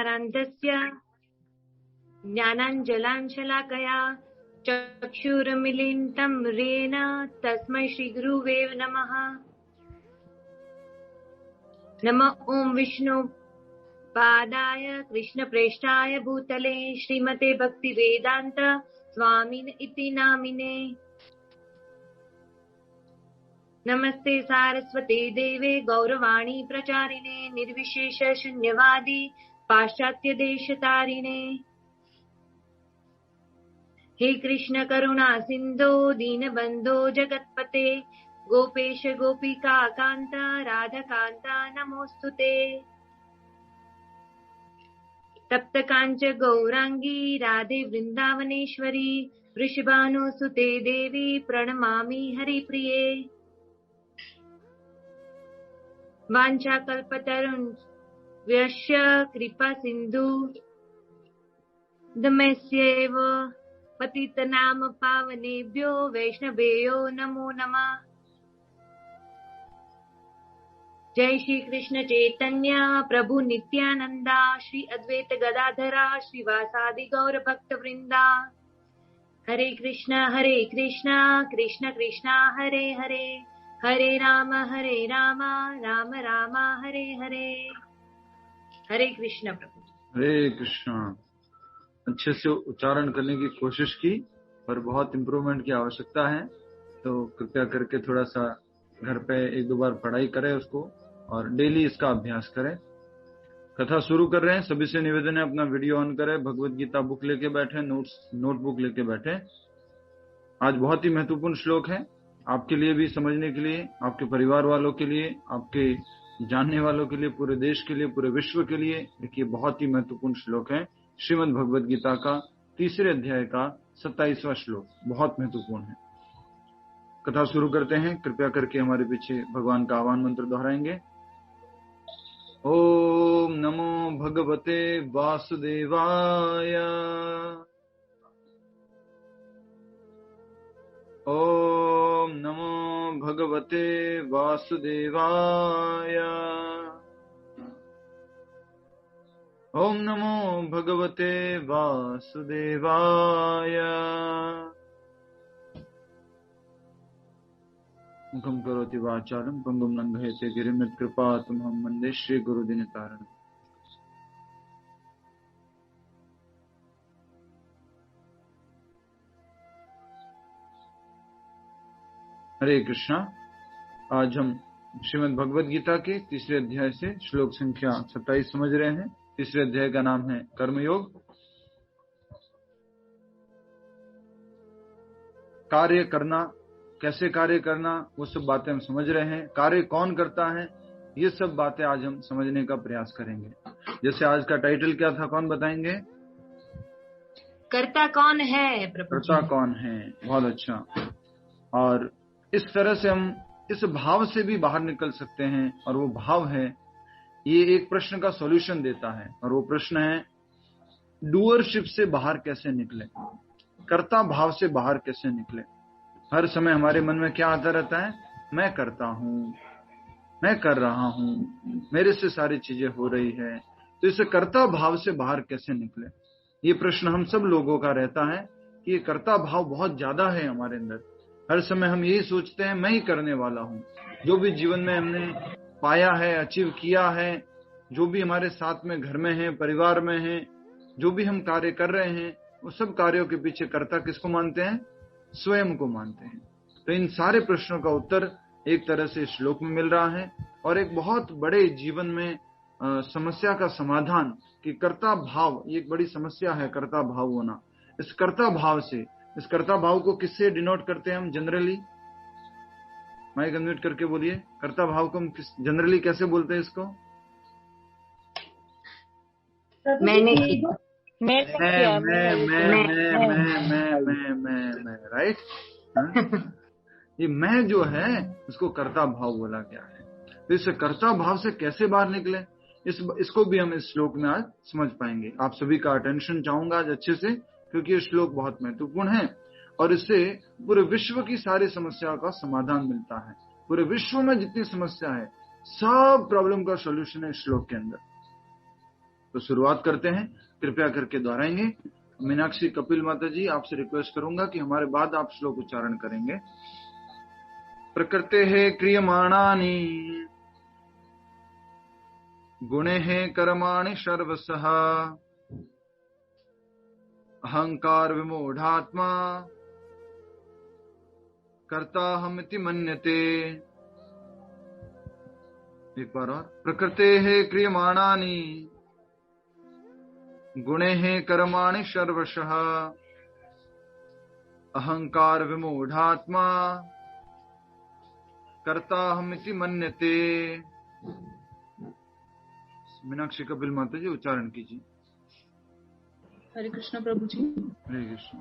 ज्ञानानन्दस्य ज्ञानाञ्जलाञ्जलाकया चक्षुरुन्मीलितं येन तस्मै श्रीगुरुवे नमः। नमः ॐ विष्णुपादाय कृष्णप्रेष्ठाय भूतले श्रीमते भक्तिवेदान्त स्वामिन इति नामिने। नमस्ते सारस्वते देवे गौरवाणी प्रचारिणे निर्विशेष शून्यवादी पाश्चात्य देशतारिणे। हे कृष्ण करुणा सिंधो दीनबंधो जगत्पते गोपेश गोपिका कांता राधा कांता नमोस्तुते। तप्त कांच गौरांगी राधे वृंदावनेश्वरी वृषभानुसुते देवी प्रणमामि हरिप्रिये। वाञ्छाकल्पतरुभ्यश्च कृपा सिन्धु दमस्यैव पतितनाम पावनेभ्यो वैष्णवेयो नमो नमः। जय श्री कृष्ण चैतन्य प्रभु नित्यानंदा श्री अद्वैत गदाधरा श्रीवासादि गौर भक्त वृंदा। हरे कृष्णा कृष्ण कृष्णा हरे हरे हरे राम राम राम हरे हरे। हरे कृष्ण प्रभु। हरे कृष्णा। अच्छे से उच्चारण करने की कोशिश की पर बहुत इम्प्रूवमेंट की आवश्यकता है, तो कृपया करके थोड़ा सा घर पे एक दो बार पढ़ाई करें उसको और डेली इसका अभ्यास करें। कथा शुरू कर रहे हैं। सभी से निवेदन है अपना वीडियो ऑन करें, भगवत गीता बुक लेके बैठे, नोटबुक लेके बैठे। आज बहुत ही महत्वपूर्ण श्लोक है आपके लिए भी समझने के लिए, आपके परिवार वालों के लिए, आपके जानने वालों के लिए, पूरे देश के लिए, पूरे विश्व के लिए। देखिए बहुत ही महत्वपूर्ण श्लोक है श्रीमद् भगवत गीता का 3 अध्याय का 27वां श्लोक, बहुत महत्वपूर्ण है। कथा शुरू करते हैं। कृपया करके हमारे पीछे भगवान का आह्वान मंत्र दोहराएंगे। ओम नमो भगवते वासुदेवाय। ओम नमो भगवते वासुदेवाय। ओम नमो भगवते वासुदेवाय। मुखं करोति वाचालं पंगुं लंघयते गिरिं यत्कृपातमहं वन्दे श्री गुरुदिनतारिणम्। हरे कृष्णा। आज हम श्रीमद् भगवद गीता के 3 अध्याय से श्लोक संख्या 27 समझ रहे हैं। 3 अध्याय का नाम है कर्मयोग। कार्य करना, कैसे कार्य करना, वो सब बातें हम समझ रहे हैं। कार्य कौन करता है, ये सब बातें आज हम समझने का प्रयास करेंगे। जैसे आज का टाइटल क्या था, कौन बताएंगे? कर्ता कौन है प्रभु? कर्ता कौन है, बहुत अच्छा। और इस तरह से हम इस भाव से भी बाहर निकल सकते हैं, और वो भाव है, ये एक प्रश्न का सॉल्यूशन देता है, और वो प्रश्न है डूअरशिप से बाहर कैसे निकले, कर्ता भाव से बाहर कैसे निकले। हर समय हमारे मन में क्या आता रहता है? मैं करता हूं, मैं कर रहा हूं, मेरे से सारी चीजें हो रही है। तो इस कर्ता भाव से बाहर कैसे निकले, ये प्रश्न हम सब लोगों का रहता है कि ये कर्ता भाव बहुत ज्यादा है हमारे अंदर। हर समय हम यही सोचते हैं मैं ही करने वाला हूं। जो भी जीवन में हमने पाया है, अचीव किया है, जो भी हमारे साथ में घर में है, परिवार में है, जो भी हम कार्य कर रहे हैं, वो सब कार्यों के पीछे कर्ता किसको मानते हैं? स्वयं को मानते हैं। तो इन सारे प्रश्नों का उत्तर एक तरह से श्लोक में मिल रहा है, और एक बहुत बड़े जीवन में समस्या का समाधान कि कर्ता भाव, ये एक बड़ी समस्या है कर्ता भाव होना। इस कर्ता भाव से, इस कर्ता भाव को किससे डिनोट करते हैं हम जनरली? माइक अनम्यूट करके बोलिए, कर्ता भाव को हम जनरली कैसे बोलते हैं इसको? मैंने मैं राइट। ये मैं जो है उसको कर्ता भाव बोला गया है। तो इस कर्ता भाव से कैसे बाहर निकले, इसको भी हम इस श्लोक में आज समझ पाएंगे। आप सभी का अटेंशन चाहूंगा आज अच्छे से, क्योंकि ये श्लोक बहुत महत्वपूर्ण है, और इससे पूरे विश्व की सारी समस्याओं का समाधान मिलता है। पूरे विश्व में जितनी समस्या है, सब प्रॉब्लम का सॉल्यूशन है इस श्लोक के अंदर। तो शुरुआत करते हैं, कृपया करके दोहराएंगे। मीनाक्षी कपिल माता जी, आपसे रिक्वेस्ट करूंगा कि हमारे बाद आप श्लोक उच्चारण करेंगे। प्रकृतेः क्रियमाणानि गुणैः कर्माणि सर्वशः अहंकार विमूढ़ात्मा कर्ताहमिति मन्यते। एक बार और। प्रकृतेः क्रियमाणानि गुणैः कर्माणि सर्वशः अहंकार विमूढ़ात्मा कर्ताहमिति मन्यते। मीनाक्षी कपिल माता जी, उच्चारण कीजिए। हरे कृष्ण प्रभु जी। हरे कृष्ण।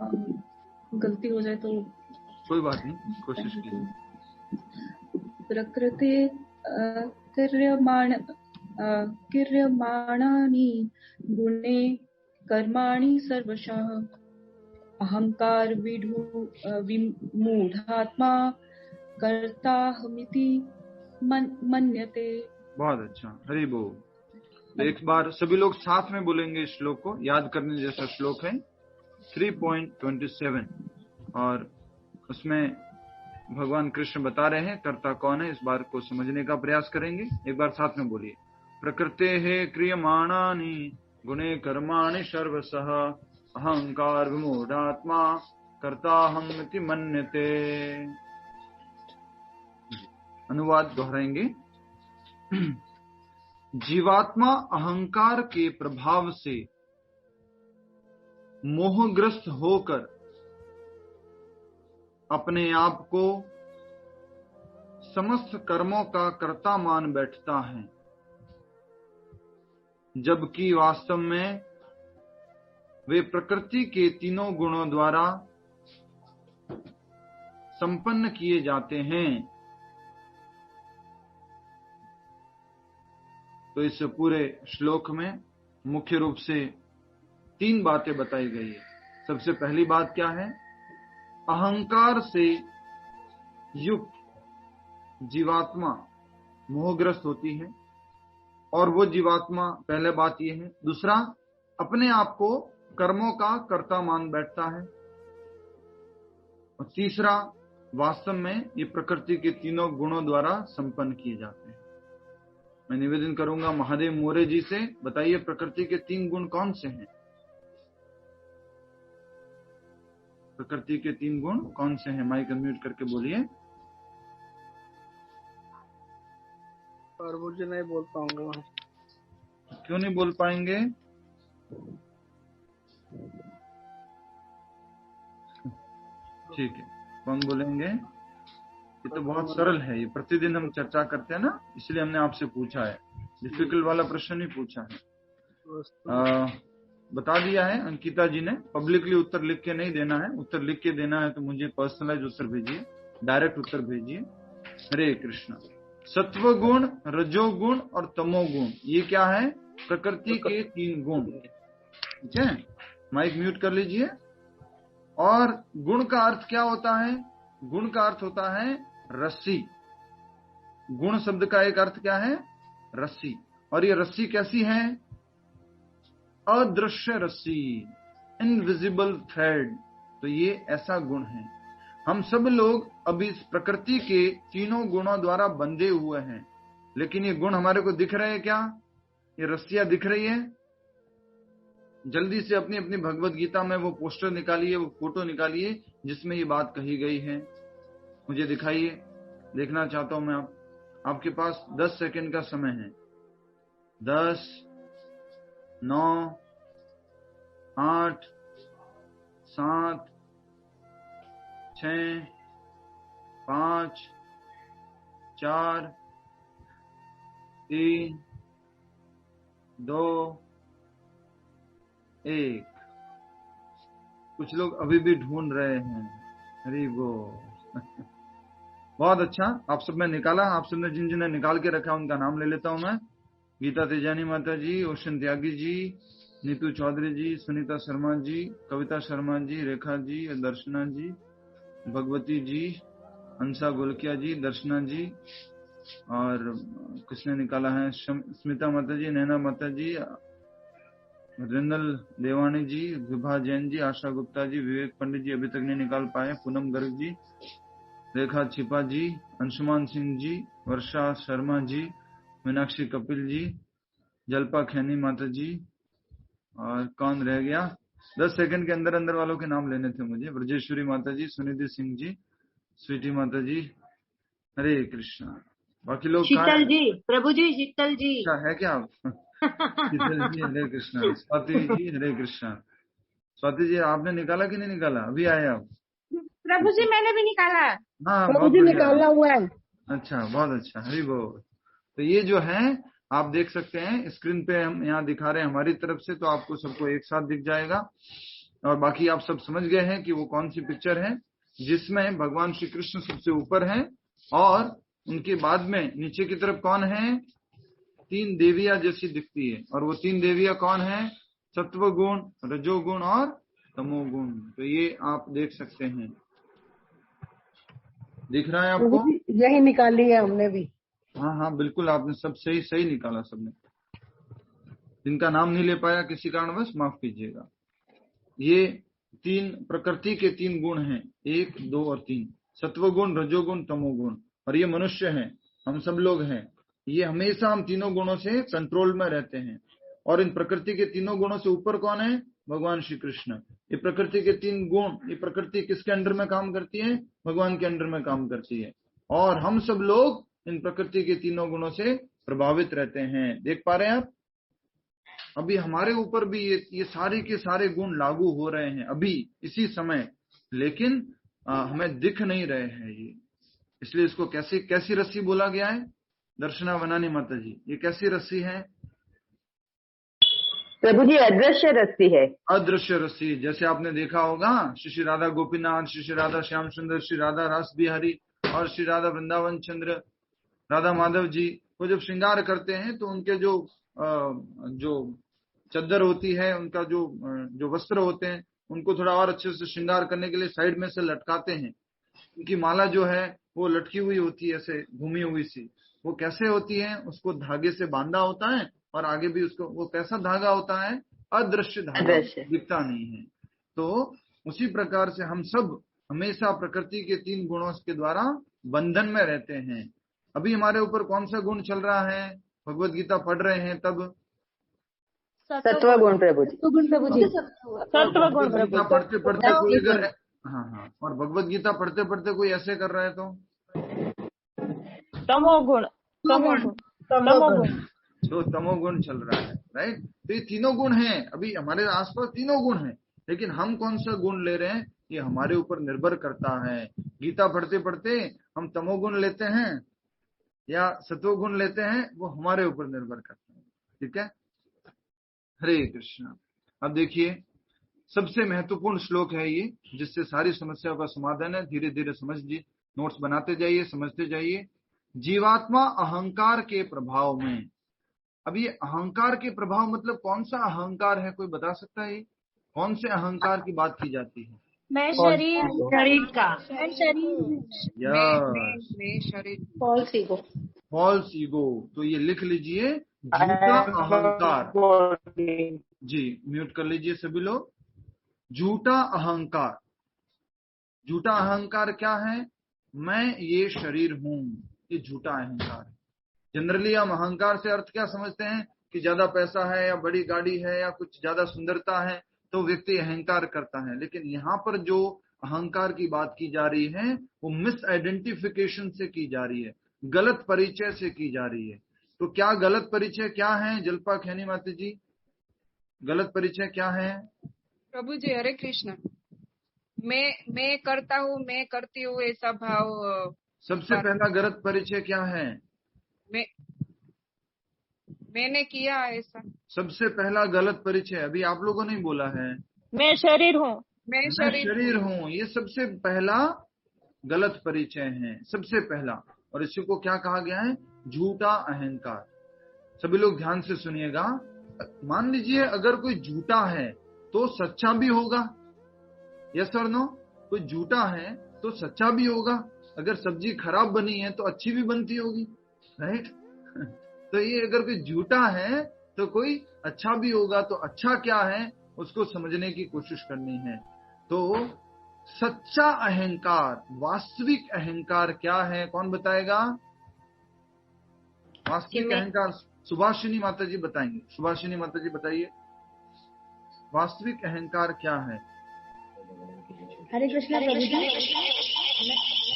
गलती हो जाए तो कोई बात नहीं, कोशिश कीजिए। प्रकृति क्रियमाणानि गुणे कर्माणि सर्वशः अहंकार विमूढ़ात्मा कर्ताहमिति मन्यते। बहुत अच्छा, हरि बोल। एक बार सभी लोग साथ में बोलेंगे इस श्लोक को, याद करने जैसा श्लोक है 3.27, और उसमें भगवान कृष्ण बता रहे हैं कर्ता कौन है। इस बार को समझने का प्रयास करेंगे। एक बार साथ में बोलिए। प्रकृतेः क्रियमाणानि गुणे कर्माणि सर्वशः अहंकार विमूढ़ात्मा कर्ताहमिति मन्यते। अनुवाद दोहराएंगे। जीवात्मा अहंकार के प्रभाव से मोहग्रस्त होकर अपने आप को समस्त कर्मों का कर्ता मान बैठता है, जबकि वास्तव में वे प्रकृति के तीनों गुणों द्वारा संपन्न किए जाते हैं। तो इस पूरे श्लोक में मुख्य रूप से 3 बातें बताई गई है। सबसे पहली बात क्या है? अहंकार से युक्त जीवात्मा मोहग्रस्त होती है, और वो जीवात्मा, पहले बात ये है। दूसरा, अपने आप को कर्मों का कर्ता मान बैठता है, और तीसरा, वास्तव में ये प्रकृति के तीनों गुणों द्वारा संपन्न किए जाते हैं। मैं निवेदन करूंगा महादेव मोरे जी से, बताइए प्रकृति के 3 गुण कौन से हैं? प्रकृति के 3 गुण कौन से हैं? माइक अनम्यूट करके बोलिए। और मुझे नहीं बोल पाऊंगा। क्यों नहीं बोल पाएंगे? ठीक है, कौन बोलेंगे? ये तो बहुत सरल है, ये प्रतिदिन हम चर्चा करते हैं ना, इसलिए हमने आपसे पूछा है। डिफिकल्ट वाला प्रश्न नहीं पूछा है। बता दिया है अंकिता जी ने। पब्लिकली उत्तर लिख के नहीं देना है, उत्तर लिख के देना है तो मुझे पर्सनलाइज उत्तर भेजिए, डायरेक्ट उत्तर भेजिए। हरे कृष्ण। सत्वगुण, रजोगुण और तमोगुण, ये क्या है? प्रकृति के 3 गुण। ठीक है, माइक म्यूट कर लीजिए। और गुण का अर्थ क्या होता है? गुण का अर्थ होता है रस्सी। गुण शब्द का एक अर्थ क्या है? रस्सी। और ये रस्सी कैसी है? अदृश्य रस्सी, इनविजिबल थ्रेड। तो ये ऐसा गुण है। हम सब लोग अभी इस प्रकृति के तीनों गुणों द्वारा बंधे हुए हैं, लेकिन ये गुण हमारे को दिख रहे हैं क्या? ये रस्सियां दिख रही है? जल्दी से अपनी अपनी भगवत गीता में वो पोस्टर निकालिए, वो फोटो निकालिए जिसमें ये बात कही गई है, मुझे दिखाइए। देखना चाहता हूं मैं। आपके पास 10 सेकंड का समय है। 10, 9, 8, 7, 6, 5, 4, 3, 2, 1। कुछ लोग अभी भी ढूंढ रहे हैं। हरि बोल। बहुत अच्छा, आप सब ने निकाला। आप सबने जिन जिन्हें निकाल के रखा उनका नाम ले लेता हूं मैं। गीता तेजानी माता जी, ओशन त्यागी जी, नीतू चौधरी जी, सुनीता शर्मा जी, कविता शर्मा जी, रेखा जी, दर्शना जी, भगवती जी, हंसा गोलकिया जी, दर्शना जी, और किसने निकाला है? स्मिता माता जी, नैना माता जी, रिंदल देवानी जी, विभा जैन जी, आशा गुप्ता जी, विवेक पंडित जी अभी तक नहीं निकाल पाए, पूनम गर्ग जी, रेखा छिपा जी, अंशुमान सिंह जी, वर्षा शर्मा जी, मीनाक्षी कपिल जी, जल्पा खैनी माता जी, और कौन रह गया? 10 सेकंड के अंदर अंदर वालों के नाम लेने थे मुझे। ब्रजेश्वरी माता जी, सुनिधि सिंह जी, स्वीटी माता जी, हरे कृष्णा। बाकी लोग कहाँ शीतल हैं? जी, प्रभु जी, शीतल जी। अच्छा है क्या आप? शीतल जी हरे कृष्णा। स्वाति जी हरे कृष्णा। स्वाति जी आपने निकाला कि नहीं निकाला? अभी आए आप? प्रभु जी मैंने भी निकाला। हाँ प्रभु बहुत जी बढ़िया। निकाला हुआ है। अच्छा बहुत अच्छा, हरि बोल। तो ये जो है आप देख सकते हैं स्क्रीन पे, हम यहाँ दिखा रहे हैं हमारी तरफ से, तो आपको सबको एक साथ दिख जाएगा। और बाकी आप सब समझ गए हैं कि वो कौन सी पिक्चर है जिसमें भगवान श्री कृष्ण सबसे ऊपर हैं और उनके बाद में नीचे की तरफ कौन है? 3 देवियां जैसी दिखती है। और वो 3 देवियां कौन है? सत्व गुण, रजोगुण और तमोगुण। तो ये आप देख सकते हैं, दिख रहा है प्रभु आपको? जी यही निकाली है हमने भी। हाँ हाँ बिल्कुल, आपने सब सही सही निकाला सबने। जिनका नाम नहीं ले पाया किसी कारणवश माफ कीजिएगा। ये 3 प्रकृति के 3 गुण हैं, 1, 2 और 3, सत्वगुण, रजोगुण, तमोगुण। और ये मनुष्य हैं, हम सब लोग हैं। ये हमेशा हम तीनों गुणों से कंट्रोल में रहते हैं। और इन प्रकृति के तीनों गुणों से ऊपर कौन है? भगवान श्री कृष्ण। ये प्रकृति के 3 गुण, ये प्रकृति किसके अंडर में काम करती है? भगवान के अंडर में काम करती है। और हम सब लोग इन प्रकृति के तीनों गुणों से प्रभावित रहते हैं। देख पा रहे हैं आप? अभी हमारे ऊपर भी ये सारे के सारे गुण लागू हो रहे हैं अभी इसी समय, लेकिन हमें दिख नहीं रहे हैं ये। इसलिए इसको कैसी रस्सी बोला गया है? दर्शना वनानी माता जी, ये कैसी रस्सी है? प्रभु जी अदृश्य रस्सी है। अदृश्य रस्सी। जैसे आपने देखा होगा श्री राधा गोपीनाथ, श्री राधा श्याम सुंदर, श्री राधा रास बिहारी और श्री राधा वृंदावन चंद्र, राधा माधव जी, वो जब श्रृंगार करते हैं तो उनके जो चद्दर होती है, उनका जो वस्त्र होते हैं, उनको थोड़ा और अच्छे से श्रृंगार करने के लिए साइड में से लटकाते हैं। उनकी माला जो है वो लटकी हुई होती है, ऐसे घूमी हुई सी। वो कैसे होती है? उसको धागे से बांधा होता है और आगे भी उसको, वो कैसा धागा होता है? अदृश्य धागा, दिखता नहीं है। तो उसी प्रकार से हम सब हमेशा प्रकृति के 3 गुणों के द्वारा बंधन में रहते हैं। अभी हमारे ऊपर कौन सा गुण चल रहा है? भगवत गीता पढ़ रहे हैं तब सत्व गुण प्रभु जी। सत्व गुण प्रभु जी। पढ़ते पढ़ते कोई अगर, हाँ, और भगवत गीता पढ़ते पढ़ते कोई ऐसे कर रहा है तो तमोगुण। तो तमोगुण चल रहा है, राइट? तो ये तीनों गुण हैं, अभी हमारे आसपास तीनों गुण हैं, लेकिन हम कौन सा गुण ले रहे हैं ये हमारे ऊपर निर्भर करता है। गीता पढ़ते पढ़ते हम तमोगुण लेते हैं या सत्वगुण लेते हैं, वो हमारे ऊपर निर्भर करता है। ठीक है, हरे कृष्णा। अब देखिए सबसे महत्वपूर्ण श्लोक है ये, जिससे सारी समस्याओं का समाधान है। धीरे धीरे समझिए, नोट्स बनाते जाइए, समझते जाइए। जीवात्मा अहंकार के प्रभाव में। अब ये अहंकार के प्रभाव मतलब कौन सा अहंकार है? कोई बता सकता है? कौन से अहंकार की बात की जाती है? मैं शरीर का। मैं शरीर फॉल्स ईगो। False ego. तो ये लिख लीजिए, झूठा अहंकार। जी म्यूट कर लीजिए सभी लोग। झूठा अहंकार। झूठा अहंकार क्या है? मैं ये शरीर हूं, ये झूठा अहंकार है। जनरली हम अहंकार से अर्थ क्या समझते हैं कि ज्यादा पैसा है या बड़ी गाड़ी है या कुछ ज्यादा सुंदरता है तो व्यक्ति अहंकार करता है। लेकिन यहाँ पर जो अहंकार की बात की जा रही है वो मिस आइडेंटिफिकेशन से की जा रही है, गलत परिचय से की जा रही है। तो क्या गलत परिचय क्या है? जल्पा खैनी माता जी, गलत परिचय क्या है? प्रभु जी हरे कृष्ण। मैं करता हूँ, मैं करती हूँ, ऐसा भाव। सबसे पहला गलत परिचय क्या है? मैंने किया ऐसा। सबसे पहला गलत परिचय अभी आप लोगों ने बोला है, मैं शरीर हूँ। मैं शरीर हूँ। ये सबसे पहला गलत परिचय है, सबसे पहला। और इसी को क्या कहा गया है? झूठा अहंकार। सभी लोग ध्यान से सुनिएगा। मान लीजिए अगर कोई झूठा है तो सच्चा भी होगा, यस और नो? कोई झूठा है तो सच्चा भी होगा। अगर सब्जी खराब बनी है तो अच्छी भी बनती होगी, राइट? तो ये अगर कोई झूठा है तो कोई अच्छा भी होगा तो अच्छा क्या है उसको समझने की कोशिश करनी है। तो सच्चा अहंकार, वास्तविक अहंकार क्या है, कौन बताएगा? वास्तविक अहंकार सुभाषिनी माता जी बताएंगे। सुभाषिनी माता जी बताइए, वास्तविक अहंकार क्या है? हरे कृष्णा प्रभु जी।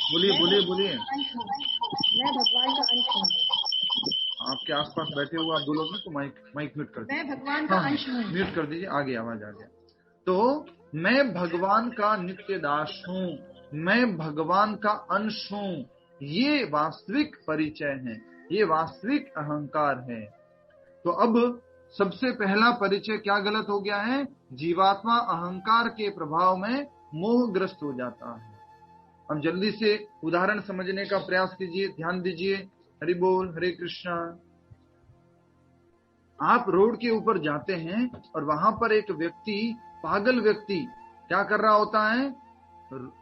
बोलिए बोलिए बोलिए। मैं भगवान का अंश हूँ। आपके आसपास बैठे हुए आप दो लोग ना, तो माइक म्यूट कर दीजिए। मैं भगवान का अंश हूँ। म्यूट कर दीजिए, आगे आवाज आ गया। तो मैं भगवान का नित्य दास हूँ, मैं भगवान का अंश हूँ, ये वास्तविक परिचय है, ये वास्तविक अहंकार है। तो अब सबसे पहला परिचय क्या गलत हो गया है? जीवात्मा अहंकार के प्रभाव में मोहग्रस्त हो जाता है। हम जल्दी से उदाहरण समझने का प्रयास कीजिए, ध्यान दीजिए। हरि बोल, हरे कृष्णा। आप रोड के ऊपर जाते हैं और वहां पर एक व्यक्ति, पागल व्यक्ति क्या कर रहा होता है?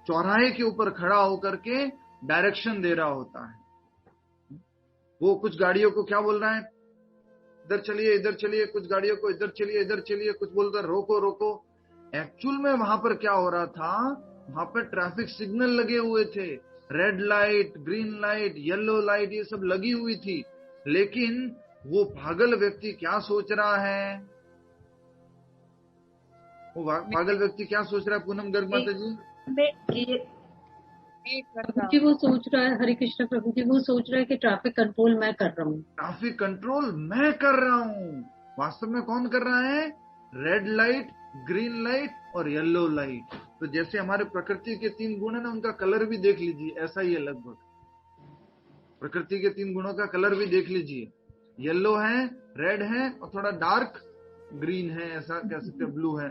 चौराहे के ऊपर खड़ा होकर के डायरेक्शन दे रहा होता है। वो कुछ गाड़ियों को क्या बोल रहा है? इधर चलिए, इधर चलिए। कुछ गाड़ियों को इधर चलिए, इधर चलिए। कुछ बोलता है रोको रोको। एक्चुअल में वहां पर क्या हो रहा था? वहां पर ट्रैफिक सिग्नल लगे हुए थे, red light, green light, yellow light, ये सब लगी हुई थी। लेकिन वो पागल व्यक्ति क्या सोच रहा है? वो पागल व्यक्ति क्या सोच रहा है पूनम गर्ग माता जी? जी वो सोच रहा है, हरे कृष्ण प्रभु जी, वो सोच रहा है कि ट्रैफिक कंट्रोल मैं कर रहा हूँ। ट्रैफिक कंट्रोल मैं कर रहा हूँ। वास्तव में कौन कर रहा है? रेड लाइट, ग्रीन लाइट और येलो लाइट। तो जैसे हमारे प्रकृति के 3 गुण है ना, उनका कलर भी देख लीजिए, ऐसा ही है लगभग। प्रकृति के 3 गुणों का कलर भी देख लीजिए, येलो है, रेड है और थोड़ा डार्क ग्रीन है, ऐसा कह सकते, ब्लू है।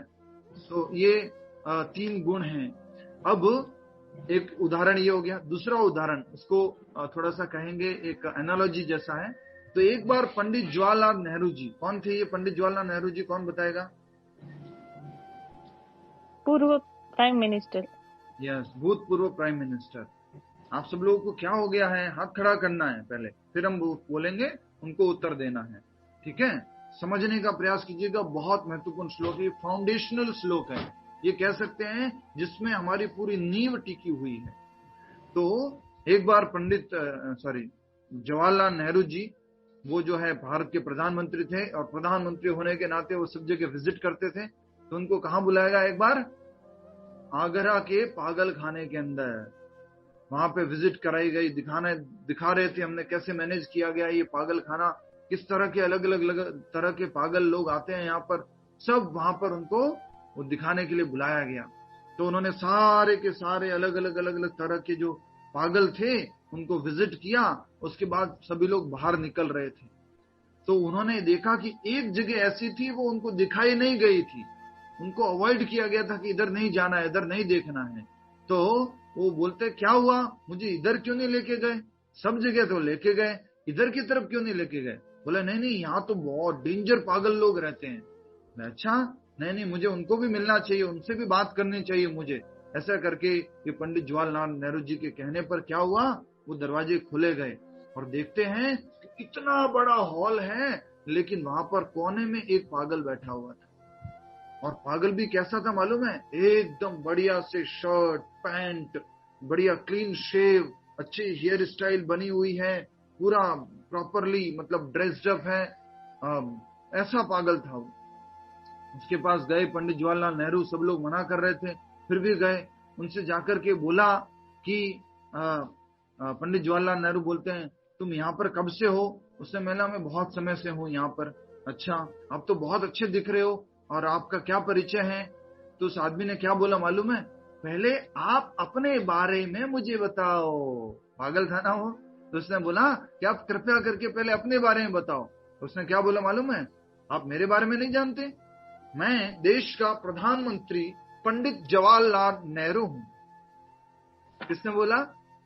तो ये 3 गुण हैं। अब एक उदाहरण ये हो गया। दूसरा उदाहरण, इसको थोड़ा सा कहेंगे, एक एनालॉजी जैसा है। तो एक बार पंडित जवाहरलाल नेहरू जी, कौन थे ये पंडित जवाहरलाल नेहरू जी? कौन बताएगा? पूर्व प्राइम मिनिस्टर। यस, भूतपूर्व प्राइम मिनिस्टर। आप सब लोगों को क्या हो गया है? हाथ खड़ा करना है पहले, फिर हम बोलेंगे, उनको उत्तर देना है, ठीक है? समझने का प्रयास कीजिएगा। बहुत महत्वपूर्ण श्लोक है, फाउंडेशनल श्लोक है, ये कह सकते हैं जिसमें हमारी पूरी नींव टिकी हुई है। तो एक बार पंडित जवाहरलाल नेहरू जी, वो जो है भारत के प्रधानमंत्री थे, और प्रधानमंत्री होने के नाते वो सब जगह विजिट करते थे। तो उनको कहां बुलाया? एक बार आगरा के पागल खाने के अंदर, वहां पे विजिट कराई गई। दिखा रहे थे हमने कैसे मैनेज किया गया ये पागल खाना, किस तरह के अलग अलग तरह के पागल लोग आते हैं यहाँ पर, सब वहां पर उनको वो दिखाने के लिए बुलाया गया। तो उन्होंने सारे के सारे अलग अलग तरह के जो पागल थे उनको विजिट किया। उसके बाद सभी लोग बाहर निकल रहे थे, तो उन्होंने देखा कि एक जगह ऐसी थी वो उनको दिखाई नहीं गई थी, उनको अवॉइड किया गया था कि इधर नहीं जाना है, इधर नहीं देखना है। तो वो बोलते, क्या हुआ, मुझे इधर क्यों नहीं लेके गए? सब जगह तो लेके गए, इधर की तरफ क्यों नहीं लेके गए? बोले नहीं नहीं, यहाँ तो बहुत डेंजर पागल लोग रहते हैं। अच्छा, नहीं नहीं, मुझे उनको भी मिलना चाहिए, उनसे भी बात करनी चाहिए मुझे। ऐसा करके ये पंडित जवाहरलाल नेहरू जी के कहने पर क्या हुआ, वो दरवाजे खुले गए और देखते हैं इतना बड़ा हॉल है, लेकिन वहां पर कोने में एक पागल बैठा हुआ था। और पागल भी कैसा था मालूम है? एकदम बढ़िया से शर्ट पैंट, बढ़िया क्लीन शेव, अच्छी हेयर स्टाइल बनी हुई है, पूरा प्रॉपरली मतलब ड्रेस्ड अप है, ऐसा पागल था वो। उसके पास गए पंडित जवाहरलाल नेहरू, सब लोग मना कर रहे थे, फिर भी गए। उनसे जाकर के बोला कि पंडित जवाहरलाल नेहरू बोलते हैं, तुम यहाँ पर कब से हो? उसने मेला में बहुत समय से हूँ यहाँ पर। अच्छा, आप तो बहुत अच्छे दिख रहे हो, और आपका क्या परिचय है? तो उस आदमी ने क्या बोला मालूम है? पहले आप अपने बारे में मुझे बताओ। पागल था ना वो। तो उसने बोला कि आप कृपया करके पहले अपने बारे में बताओ। तो उसने क्या बोला मालूम है? आप मेरे बारे में नहीं जानते? मैं देश का प्रधानमंत्री पंडित जवाहरलाल नेहरू हूं। किसने बोला?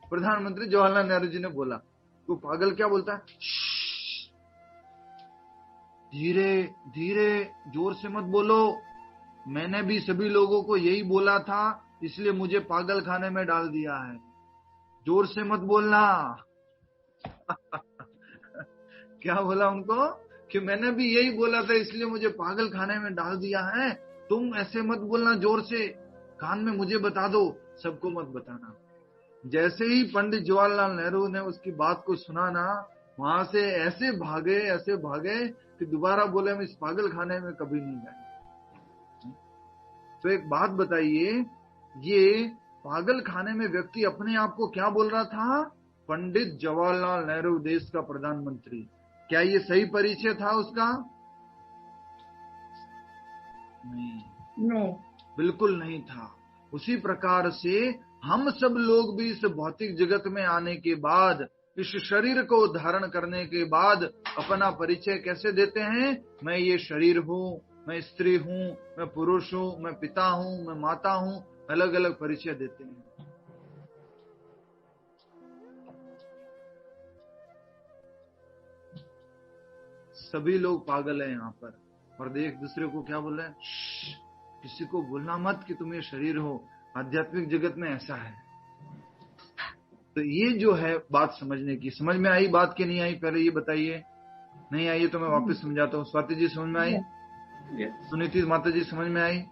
प्रधानमंत्री जवाहरलाल नेहरू जी ने बोला। तो पागल क्या बोलता है? धीरे धीरे, जोर से मत बोलो, मैंने भी सभी लोगों को यही बोला था, इसलिए मुझे पागल खाने में डाल दिया है। जोर से मत बोलना। क्या बोला उनको? कि मैंने भी यही बोला था इसलिए मुझे पागल खाने में डाल दिया है। तुम ऐसे मत बोलना जोर से, कान में मुझे बता दो, सबको मत बताना। जैसे ही पंडित जवाहरलाल नेहरू ने उसकी बात को सुना ना, वहां से ऐसे भागे कि दोबारा बोले हम इस पागल खाने में कभी नहीं जाएंगे। तो एक बात बताइए, ये पागल खाने में व्यक्ति अपने आप को क्या बोल रहा था? पंडित जवाहरलाल नेहरू, देश का प्रधानमंत्री। क्या ये सही परिचय था उसका? नहीं, बिल्कुल नहीं था। उसी प्रकार से हम सब लोग भी इस भौतिक जगत में आने के बाद, इस शरीर को धारण करने के बाद अपना परिचय कैसे देते हैं? मैं ये शरीर हूँ, मैं स्त्री हूँ, मैं पुरुष हूँ, मैं पिता हूँ, मैं माता हूँ, अलग अलग परिचय देते हैं। सभी लोग पागल हैं यहाँ पर, और एक दूसरे को क्या बोल रहे हैं? किसी को बोलना मत कि तुम ये शरीर हो, आध्यात्मिक जगत में ऐसा है। तो ये जो है बात समझने की, समझ में आई बात की नहीं आई? पहले ये बताइए। नहीं आई तो मैं वापस समझाता हूँ। स्वाति जी समझ में आई? सुनीति माता जी समझ में आई?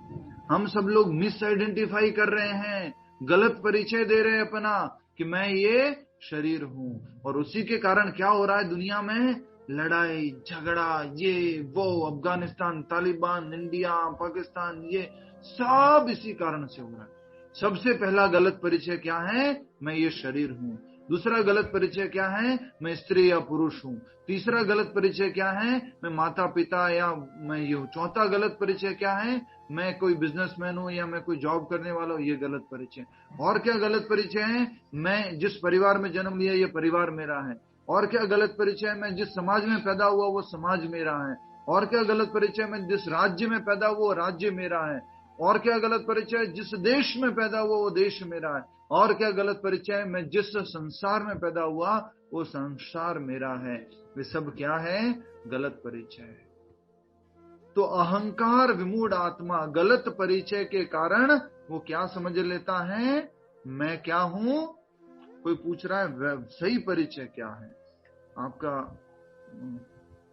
हम सब लोग मिस आइडेंटिफाई कर रहे हैं, गलत परिचय दे रहे हैं अपना कि मैं ये शरीर हूँ, और उसी के कारण क्या हो रहा है दुनिया में? लड़ाई झगड़ा, ये वो, अफगानिस्तान, तालिबान, इंडिया, पाकिस्तान, ये सब इसी कारण से हो रहा है। सबसे पहला गलत परिचय क्या है? मैं ये शरीर हूँ। दूसरा गलत परिचय क्या है? मैं स्त्री या पुरुष हूँ। तीसरा गलत परिचय क्या है? मैं माता पिता या मैं ये हूँ। चौथा गलत परिचय क्या है? मैं कोई बिजनेसमैन हूँ या मैं कोई जॉब करने वाला हूँ। ये गलत परिचय। और क्या गलत परिचय है? मैं जिस परिवार में जन्म लिया ये परिवार मेरा है। और क्या गलत परिचय? मैं जिस समाज में पैदा हुआ वो समाज मेरा है। और क्या गलत परिचय? मैं जिस राज्य में पैदा हुआ वो राज्य मेरा है। और क्या गलत परिचय? जिस देश में पैदा हुआ वो देश मेरा है। और क्या गलत परिचय? मैं जिस संसार में पैदा हुआ वो संसार मेरा है। वे सब क्या है? गलत परिचय। तो अहंकार विमूढ़ आत्मा गलत परिचय के कारण वो क्या समझ लेता है? मैं क्या हूं? कोई पूछ रहा है सही परिचय क्या है आपका?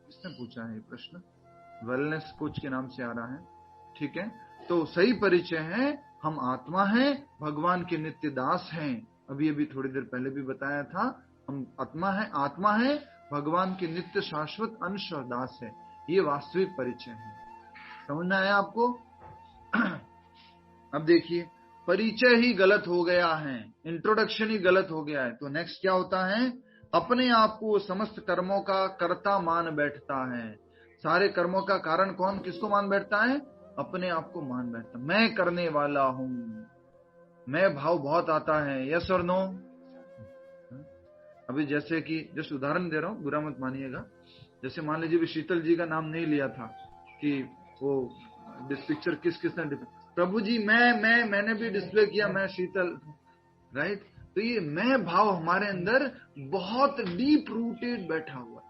किसने पूछा है ये प्रश्न? वेलनेस कोच के नाम से आ रहा है। ठीक है, तो सही परिचय है हम आत्मा हैं, भगवान के नित्य दास हैं। अभी थोड़ी देर पहले भी बताया था, हम आत्मा है, भगवान के नित्य शाश्वत अंश और दास है। ये वास्तविक परिचय है। समझ में आया आपको? अब देखिए, परिचय ही गलत हो गया है, इंट्रोडक्शन ही गलत हो गया है, तो नेक्स्ट क्या होता है? अपने आप को समस्त कर्मों का कर्ता मान बैठता है। सारे कर्मों का कारण कौन किसको मान बैठता है? अपने आप को मान बैठता। मैं करने वाला हूं। मैं भाव बहुत आता है, यस और नो? अभी जैसे कि जस्ट उदाहरण दे रहा हूं, बुरा मत मानिएगा। जैसे मान लीजिए भी शीतल जी का नाम नहीं लिया था कि वो पिक्चर किसने प्रभु जी मैंने भी डिस्प्ले किया, मैं शीतल, राइट? तो ये मैं भाव हमारे अंदर बहुत डीप रूटेड बैठा हुआ है,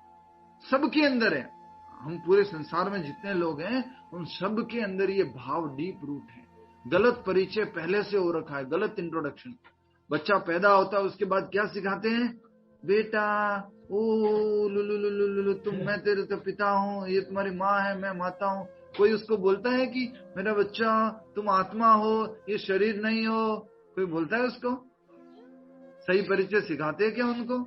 सबके अंदर है। हम पूरे संसार में जितने लोग हैं उन सब के अंदर ये भाव डीप रूट है। गलत परिचय पहले से हो रखा है, गलत इंट्रोडक्शन। बच्चा पैदा होता है, उसके बाद क्या सिखाते हैं? बेटा ओ लुलु तुम, मैं तेरे तो पिता हूँ, ये तुम्हारी माँ है, मैं माता हूँ। कोई उसको बोलता है कि मेरा बच्चा तुम आत्मा हो, ये शरीर नहीं हो? कोई बोलता है उसको? सही परिचय सिखाते हैं क्या उनको?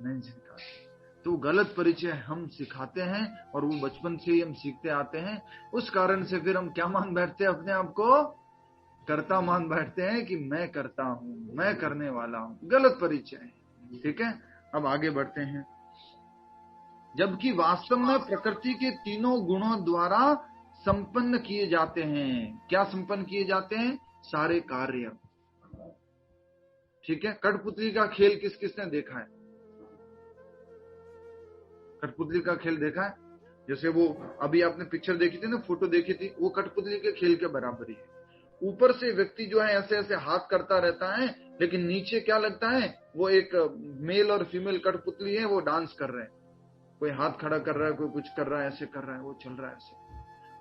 नहीं सिखाते। तो गलत परिचय हम सिखाते हैं और वो बचपन से ही हम सीखते आते हैं। उस कारण से फिर हम क्या मान बैठते हैं? अपने आप को कर्ता मान बैठते हैं कि मैं करता हूं, मैं करने वाला हूं। गलत परिचय है। ठीक है, अब आगे बढ़ते हैं। जबकि वास्तव में प्रकृति के तीनों गुणों द्वारा संपन्न किए जाते हैं। क्या संपन्न किए जाते हैं? सारे कार्य। ठीक है, कठपुतली का खेल किस किसने देखा है? कठपुतली का खेल देखा है? जैसे वो अभी आपने पिक्चर देखी थी ना, फोटो देखी थी, वो कठपुतली के खेल के बराबर ही है। ऊपर से व्यक्ति जो है ऐसे ऐसे हाथ करता रहता है, लेकिन नीचे क्या लगता है? वो एक मेल और फीमेल कठपुतली है, वो डांस कर रहे हैं। कोई हाथ खड़ा कर रहा है, कोई कुछ कर रहा है, ऐसे कर रहा है, वो चल रहा है ऐसे।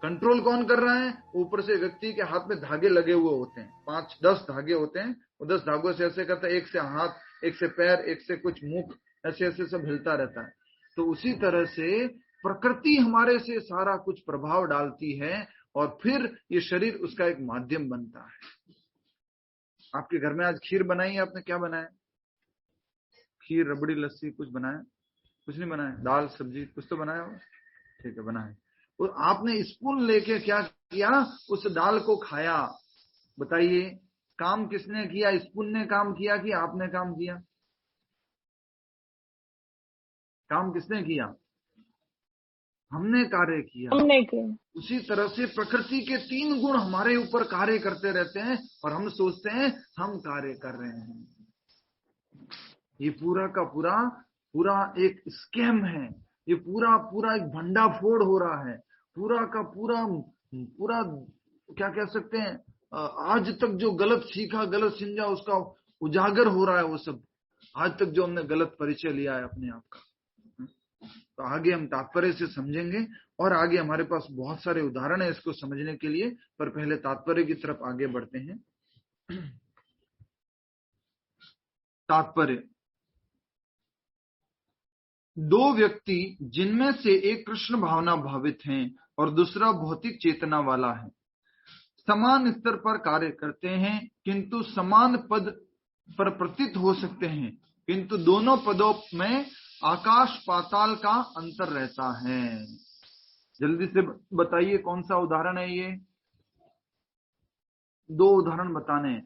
कंट्रोल कौन कर रहा है? ऊपर से व्यक्ति के हाथ में धागे लगे हुए होते हैं, 5-10 धागे होते हैं। वो 10 धागों से ऐसे करता है, एक से हाथ, एक से पैर, एक से कुछ मुख, ऐसे ऐसे सब हिलता रहता है। तो उसी तरह से प्रकृति हमारे से सारा कुछ प्रभाव डालती है और फिर ये शरीर उसका एक माध्यम बनता है। आपके घर में आज खीर बनाई है आपने? क्या बनाया? खीर, रबड़ी, लस्सी कुछ बनाया? कुछ नहीं बनाया। दाल सब्जी कुछ तो बनाया हो? ठीक है, बनाया। और आपने स्पून लेके क्या किया? उस दाल को खाया। बताइए काम किसने किया? स्पून ने काम किया कि आपने काम किया? काम किसने किया? हमने कार्य किया। हमने किया। उसी तरह से प्रकृति के 3 गुण हमारे ऊपर कार्य करते रहते हैं और हम सोचते हैं हम कार्य कर रहे हैं। ये पूरा का पूरा एक स्कैम है। ये पूरा एक भंडाफोड़ हो रहा है। पूरा का पूरा क्या कह सकते हैं, आज तक जो गलत सीखा, गलत समझा, उसका उजागर हो रहा है। वो सब आज तक जो हमने गलत परिचय लिया है अपने आप का। तो आगे हम तात्पर्य से समझेंगे और आगे हमारे पास बहुत सारे उदाहरण है इसको समझने के लिए, पर पहले तात्पर्य की तरफ आगे बढ़ते हैं। तात्पर्य, 2 व्यक्ति जिनमें से एक कृष्ण भावना भावित हैं और दूसरा भौतिक चेतना वाला है, समान स्तर पर कार्य करते हैं किंतु समान पद पर प्रतीत हो सकते हैं, किंतु दोनों पदों में आकाश पाताल का अंतर रहता है। जल्दी से बताइए कौन सा उदाहरण है ये? 2 उदाहरण बताने हैं,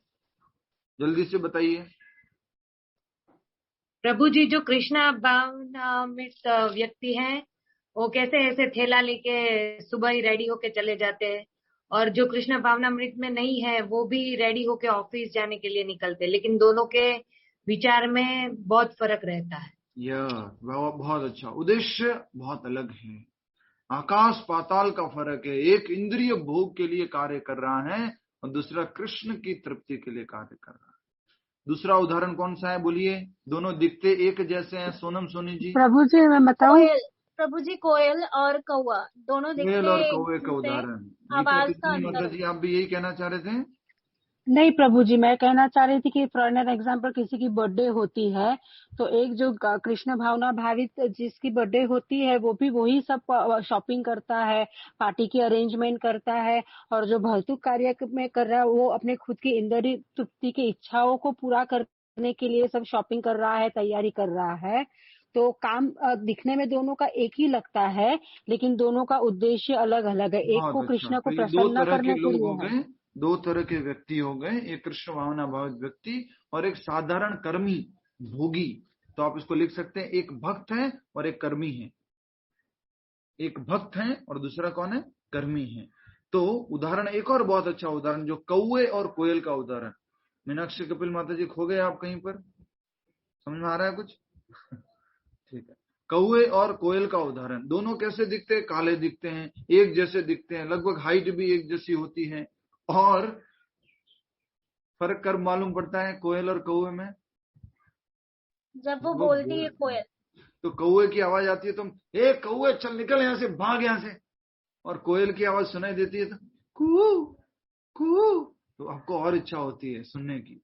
जल्दी से बताइए। प्रभु जी, जो कृष्णा भावनामृत व्यक्ति हैं वो कैसे ऐसे थैला लेके सुबह ही रेडी होके चले जाते हैं, और जो कृष्णा भावनामृत में नहीं है वो भी रेडी होके ऑफिस जाने के लिए निकलते, लेकिन दोनों के विचार में बहुत फर्क रहता है। बहुत अच्छा। उद्देश्य बहुत अलग है, आकाश पाताल का फर्क है। एक इंद्रिय भोग के लिए कार्य कर रहा है और दूसरा कृष्ण की तृप्ति के लिए कार्य कर रहा है। दूसरा उदाहरण कौन सा है? बोलिए। दोनों दिखते एक जैसे हैं। सोनम सोनी जी। प्रभु जी मैं बताऊं? प्रभु जी, कोयल और कौवा दोनों दिखते कोयल और कौवे का उदाहरण। आवाज का माता जी, आप भी यही कहना चाह रहे थे? नहीं प्रभु जी, मैं कहना चाह रही थी कि फॉर एन एग्जाम्पल किसी की बर्थडे होती है तो एक जो कृष्ण भावना भावित जिसकी बर्थडे होती है वो भी वही सब शॉपिंग करता है, पार्टी की अरेंजमेंट करता है, और जो भौतिक कार्य में कर रहा है वो अपने खुद की इंद्रिय तृप्ति की इच्छाओं को पूरा करने के लिए सब शॉपिंग कर रहा है, तैयारी कर रहा है। तो काम दिखने में दोनों का एक ही लगता है, लेकिन दोनों का उद्देश्य अलग अलग है। एक को कृष्ण को प्रसन्न करने के लिए है। 2 तरह के व्यक्ति हो गए, एक कृष्ण भावना भावित व्यक्ति और एक साधारण कर्मी भोगी। तो आप इसको लिख सकते हैं, एक भक्त है और एक कर्मी है। एक भक्त है और दूसरा कौन है? कर्मी है। तो उदाहरण एक और बहुत अच्छा उदाहरण, जो कौवे और कोयल का उदाहरण। मीनाक्षी कपिल माता जी, खो गए आप कहीं पर? समझ में आ रहा है कुछ? ठीक है। कौवे और कोयल का उदाहरण, दोनों कैसे दिखते हैं? काले दिखते हैं, एक जैसे दिखते हैं, लगभग हाइट भी एक जैसी होती है। और फर्क कर मालूम पड़ता है कोयल और कौवे में? जब वो बोलती है कोयल, तो कौवे की आवाज आती है तो ए कौवे चल निकल यहाँ से, भाग यहाँ से। और कोयल की आवाज सुनाई देती है तो कू कू, तो आपको और इच्छा होती है सुनने की,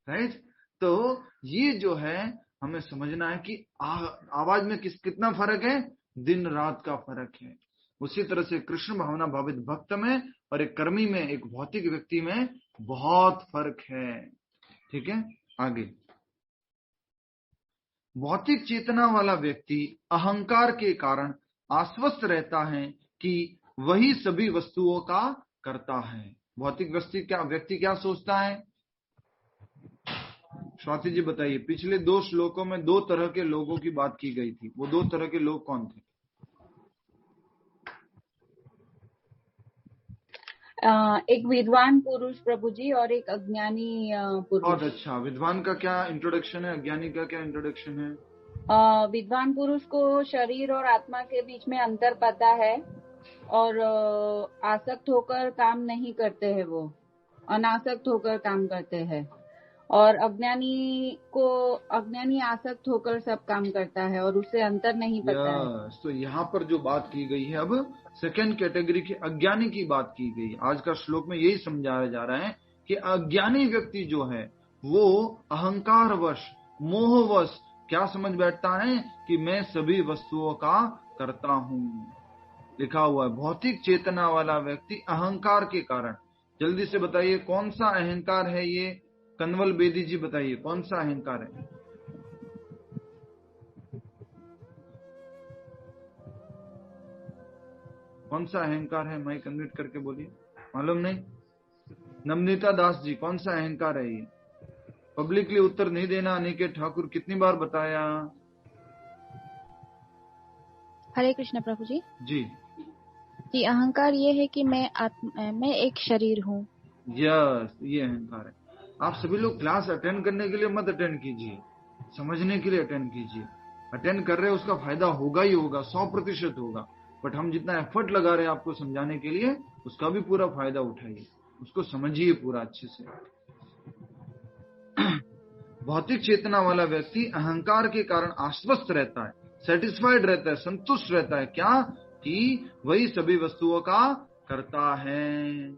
राइट? तो ये जो है हमें समझना है कि आवाज में कितना फर्क है? दिन रात का फर्क है। उसी तरह से कृष्ण भावना भावित भक्त में और एक कर्मी में, एक भौतिक व्यक्ति में बहुत फर्क है। ठीक है, आगे। भौतिक चेतना वाला व्यक्ति अहंकार के कारण आश्वस्त रहता है कि वही सभी वस्तुओं का करता है। भौतिक व्यक्ति क्या सोचता है? स्वाति जी बताइए। पिछले 2 श्लोकों में 2 तरह के लोगों की बात की गई थी, वो 2 तरह के लोग कौन थे? एक विद्वान पुरुष प्रभु जी और एक अज्ञानी पुरुष। बहुत अच्छा। विद्वान का क्या इंट्रोडक्शन है, अज्ञानी का क्या इंट्रोडक्शन है? विद्वान पुरुष को शरीर और आत्मा के बीच में अंतर पता है और आसक्त होकर काम नहीं करते हैं, वो अनासक्त होकर काम करते हैं। और अज्ञानी आसक्त होकर सब काम करता है और उसे अंतर नहीं पता है। तो यहाँ पर जो बात की गई है, अब सेकंड कैटेगरी के अज्ञानी की बात की गई है। आज का श्लोक में यही समझाया जा रहा है कि अज्ञानी व्यक्ति जो है वो अहंकारवश, मोहवश क्या समझ बैठता है कि मैं सभी वस्तुओं का करता हूं। लिखा हुआ है भौतिक चेतना वाला व्यक्ति अहंकार के कारण, जल्दी से बताइए कौन सा अहंकार है ये? कन्वल बेदी जी बताइए कौन सा अहंकार है? कौन सा अहंकार है? माइक अनम्यूट करके बोलिए। मालूम नहीं? नवनीता दास जी कौन सा अहंकार है ये? पब्लिकली उत्तर नहीं देना। अनिकेत ठाकुर कितनी बार बताया? हरे कृष्ण प्रभु जी। जी जी, अहंकार ये है कि मैं एक शरीर हूँ। यस, ये अहंकार है। आप सभी लोग क्लास अटेंड करने के लिए मत अटेंड कीजिए, समझने के लिए अटेंड कीजिए। अटेंड कर रहे हैं उसका फायदा होगा ही होगा, 100% होगा। बट हम जितना एफर्ट लगा रहे हैं आपको समझाने के लिए, उसका भी पूरा फायदा उठाइए, उसको समझिए पूरा अच्छे से। भौतिक चेतना वाला व्यक्ति अहंकार के कारण आश्वस्त रहता है, सेटिस्फाइड रहता है, संतुष्ट रहता है। क्या? कि वही सभी वस्तुओं का करता है।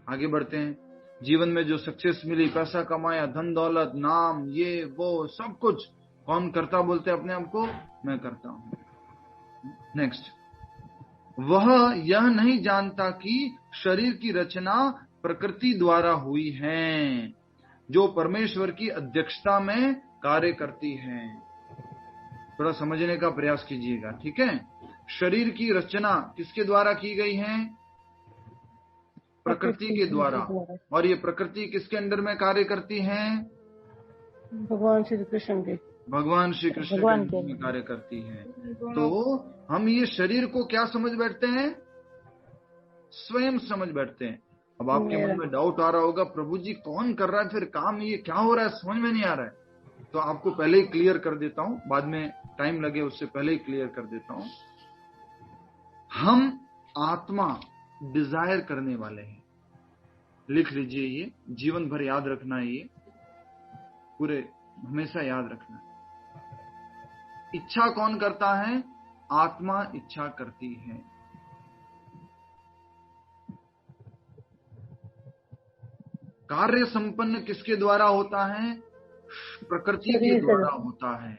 आगे बढ़ते हैं। जीवन में जो सक्सेस मिली, पैसा कमाया, धन दौलत, नाम, ये वो सब कुछ कौन करता बोलते हैं अपने आप को? मैं करता हूं। नेक्स्ट, वह यह नहीं जानता कि शरीर की रचना प्रकृति द्वारा हुई है, जो परमेश्वर की अध्यक्षता में कार्य करती है। थोड़ा समझने का प्रयास कीजिएगा, ठीक है? शरीर की रचना किसके द्वारा की गई है? प्रकृति के द्वारा। और ये प्रकृति किसके अंडर में कार्य करती है? भगवान श्री कृष्ण के। भगवान श्री कृष्ण के अंडर में कार्य करती है। तो हम ये शरीर को क्या समझ बैठते हैं? स्वयं समझ बैठते हैं। अब आपके मन में डाउट आ रहा होगा, प्रभु जी कौन कर रहा है फिर काम, ये क्या हो रहा है, समझ में नहीं आ रहा है। तो आपको पहले ही क्लियर कर देता हूं, बाद में टाइम लगे उससे पहले ही क्लियर कर देता हूं। हम आत्मा डिजायर करने वाले हैं। लिख लीजिए, ये जीवन भर याद रखना है, ये पूरे हमेशा याद रखना है। इच्छा कौन करता है? आत्मा इच्छा करती है। कार्य संपन्न किसके द्वारा होता है? प्रकृति के द्वारा होता है।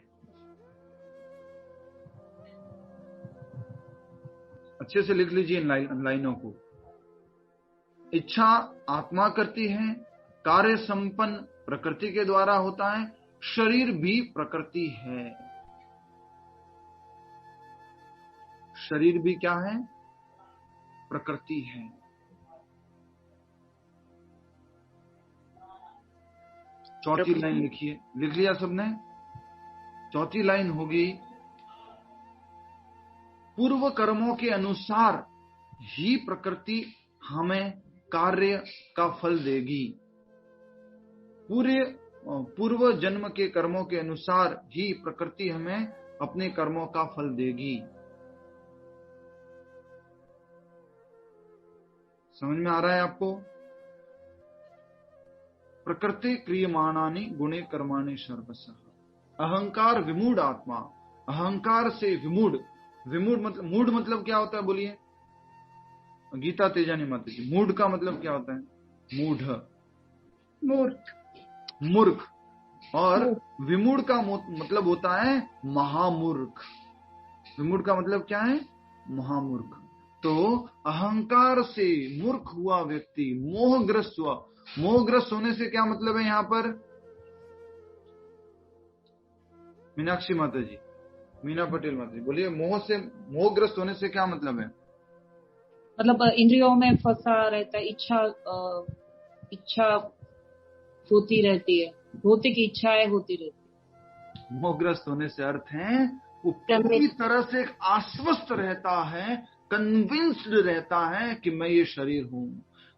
अच्छे से लिख लीजिए इन लाइनों को। इच्छा आत्मा करती है, कार्य संपन्न प्रकृति के द्वारा होता है, शरीर भी प्रकृति है। शरीर भी क्या है? प्रकृति है। चौथी लाइन लिखिए। लिख लिया सबने? चौथी लाइन होगी, पूर्व कर्मों के अनुसार ही प्रकृति हमें कार्य का फल देगी। पूर्व जन्म के कर्मों के अनुसार ही प्रकृति हमें अपने कर्मों का फल देगी। समझ में आ रहा है आपको? प्रकृति क्रियमाणानि गुणे कर्माणि सर्वशः। अहंकार विमूढ़ आत्मा, अहंकार से विमूढ़। विमूढ़ मतलब, मूढ़ मतलब क्या होता है बोलिए? गीता तेजानी माता जी, मूढ़ का मतलब क्या होता है? मूढ़, मूर्ख, मूर्ख। और विमूढ़ का मतलब होता है महामूर्ख। विमूढ़ का मतलब क्या है? महामूर्ख। तो अहंकार से मूर्ख हुआ व्यक्ति मोहग्रस्त हुआ। मोहग्रस्त होने से क्या मतलब है यहां पर? मीनाक्षी माता जी, मीना पटेल माता जी बोलिए, मोहग्रस्त होने से क्या मतलब है? मतलब इंद्रियों में फंसा रहता है, इच्छा होती रहती है, भौतिक इच्छाएं होती रहती है। मोहग्रस्त होने से अर्थ है वो पूरी तरह से आश्वस्त रहता है, कन्विंस्ड रहता है कि मैं ये शरीर हूं।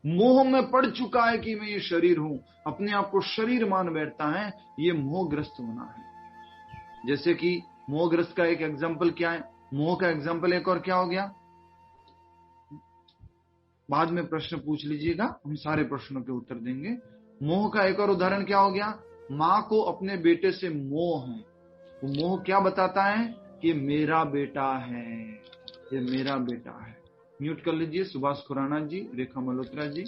मोह में पड़ चुका है कि मैं ये शरीर हूं, अपने आप को शरीर मान बैठता है। ये मोहग्रस्त होना है। जैसे कि मोहग्रस्त का एक एग्जाम्पल क्या है? मोह का एग्जाम्पल एक और क्या हो गया? बाद में प्रश्न पूछ लीजिएगा, हम सारे प्रश्नों के उत्तर देंगे। मोह का एक और उदाहरण क्या हो गया? माँ को अपने बेटे से मोह है। वो मोह क्या बताता है? कि मेरा बेटा है, ये मेरा बेटा है। म्यूट कर लीजिए सुभाष खुराना जी, रेखा मल्होत्रा जी।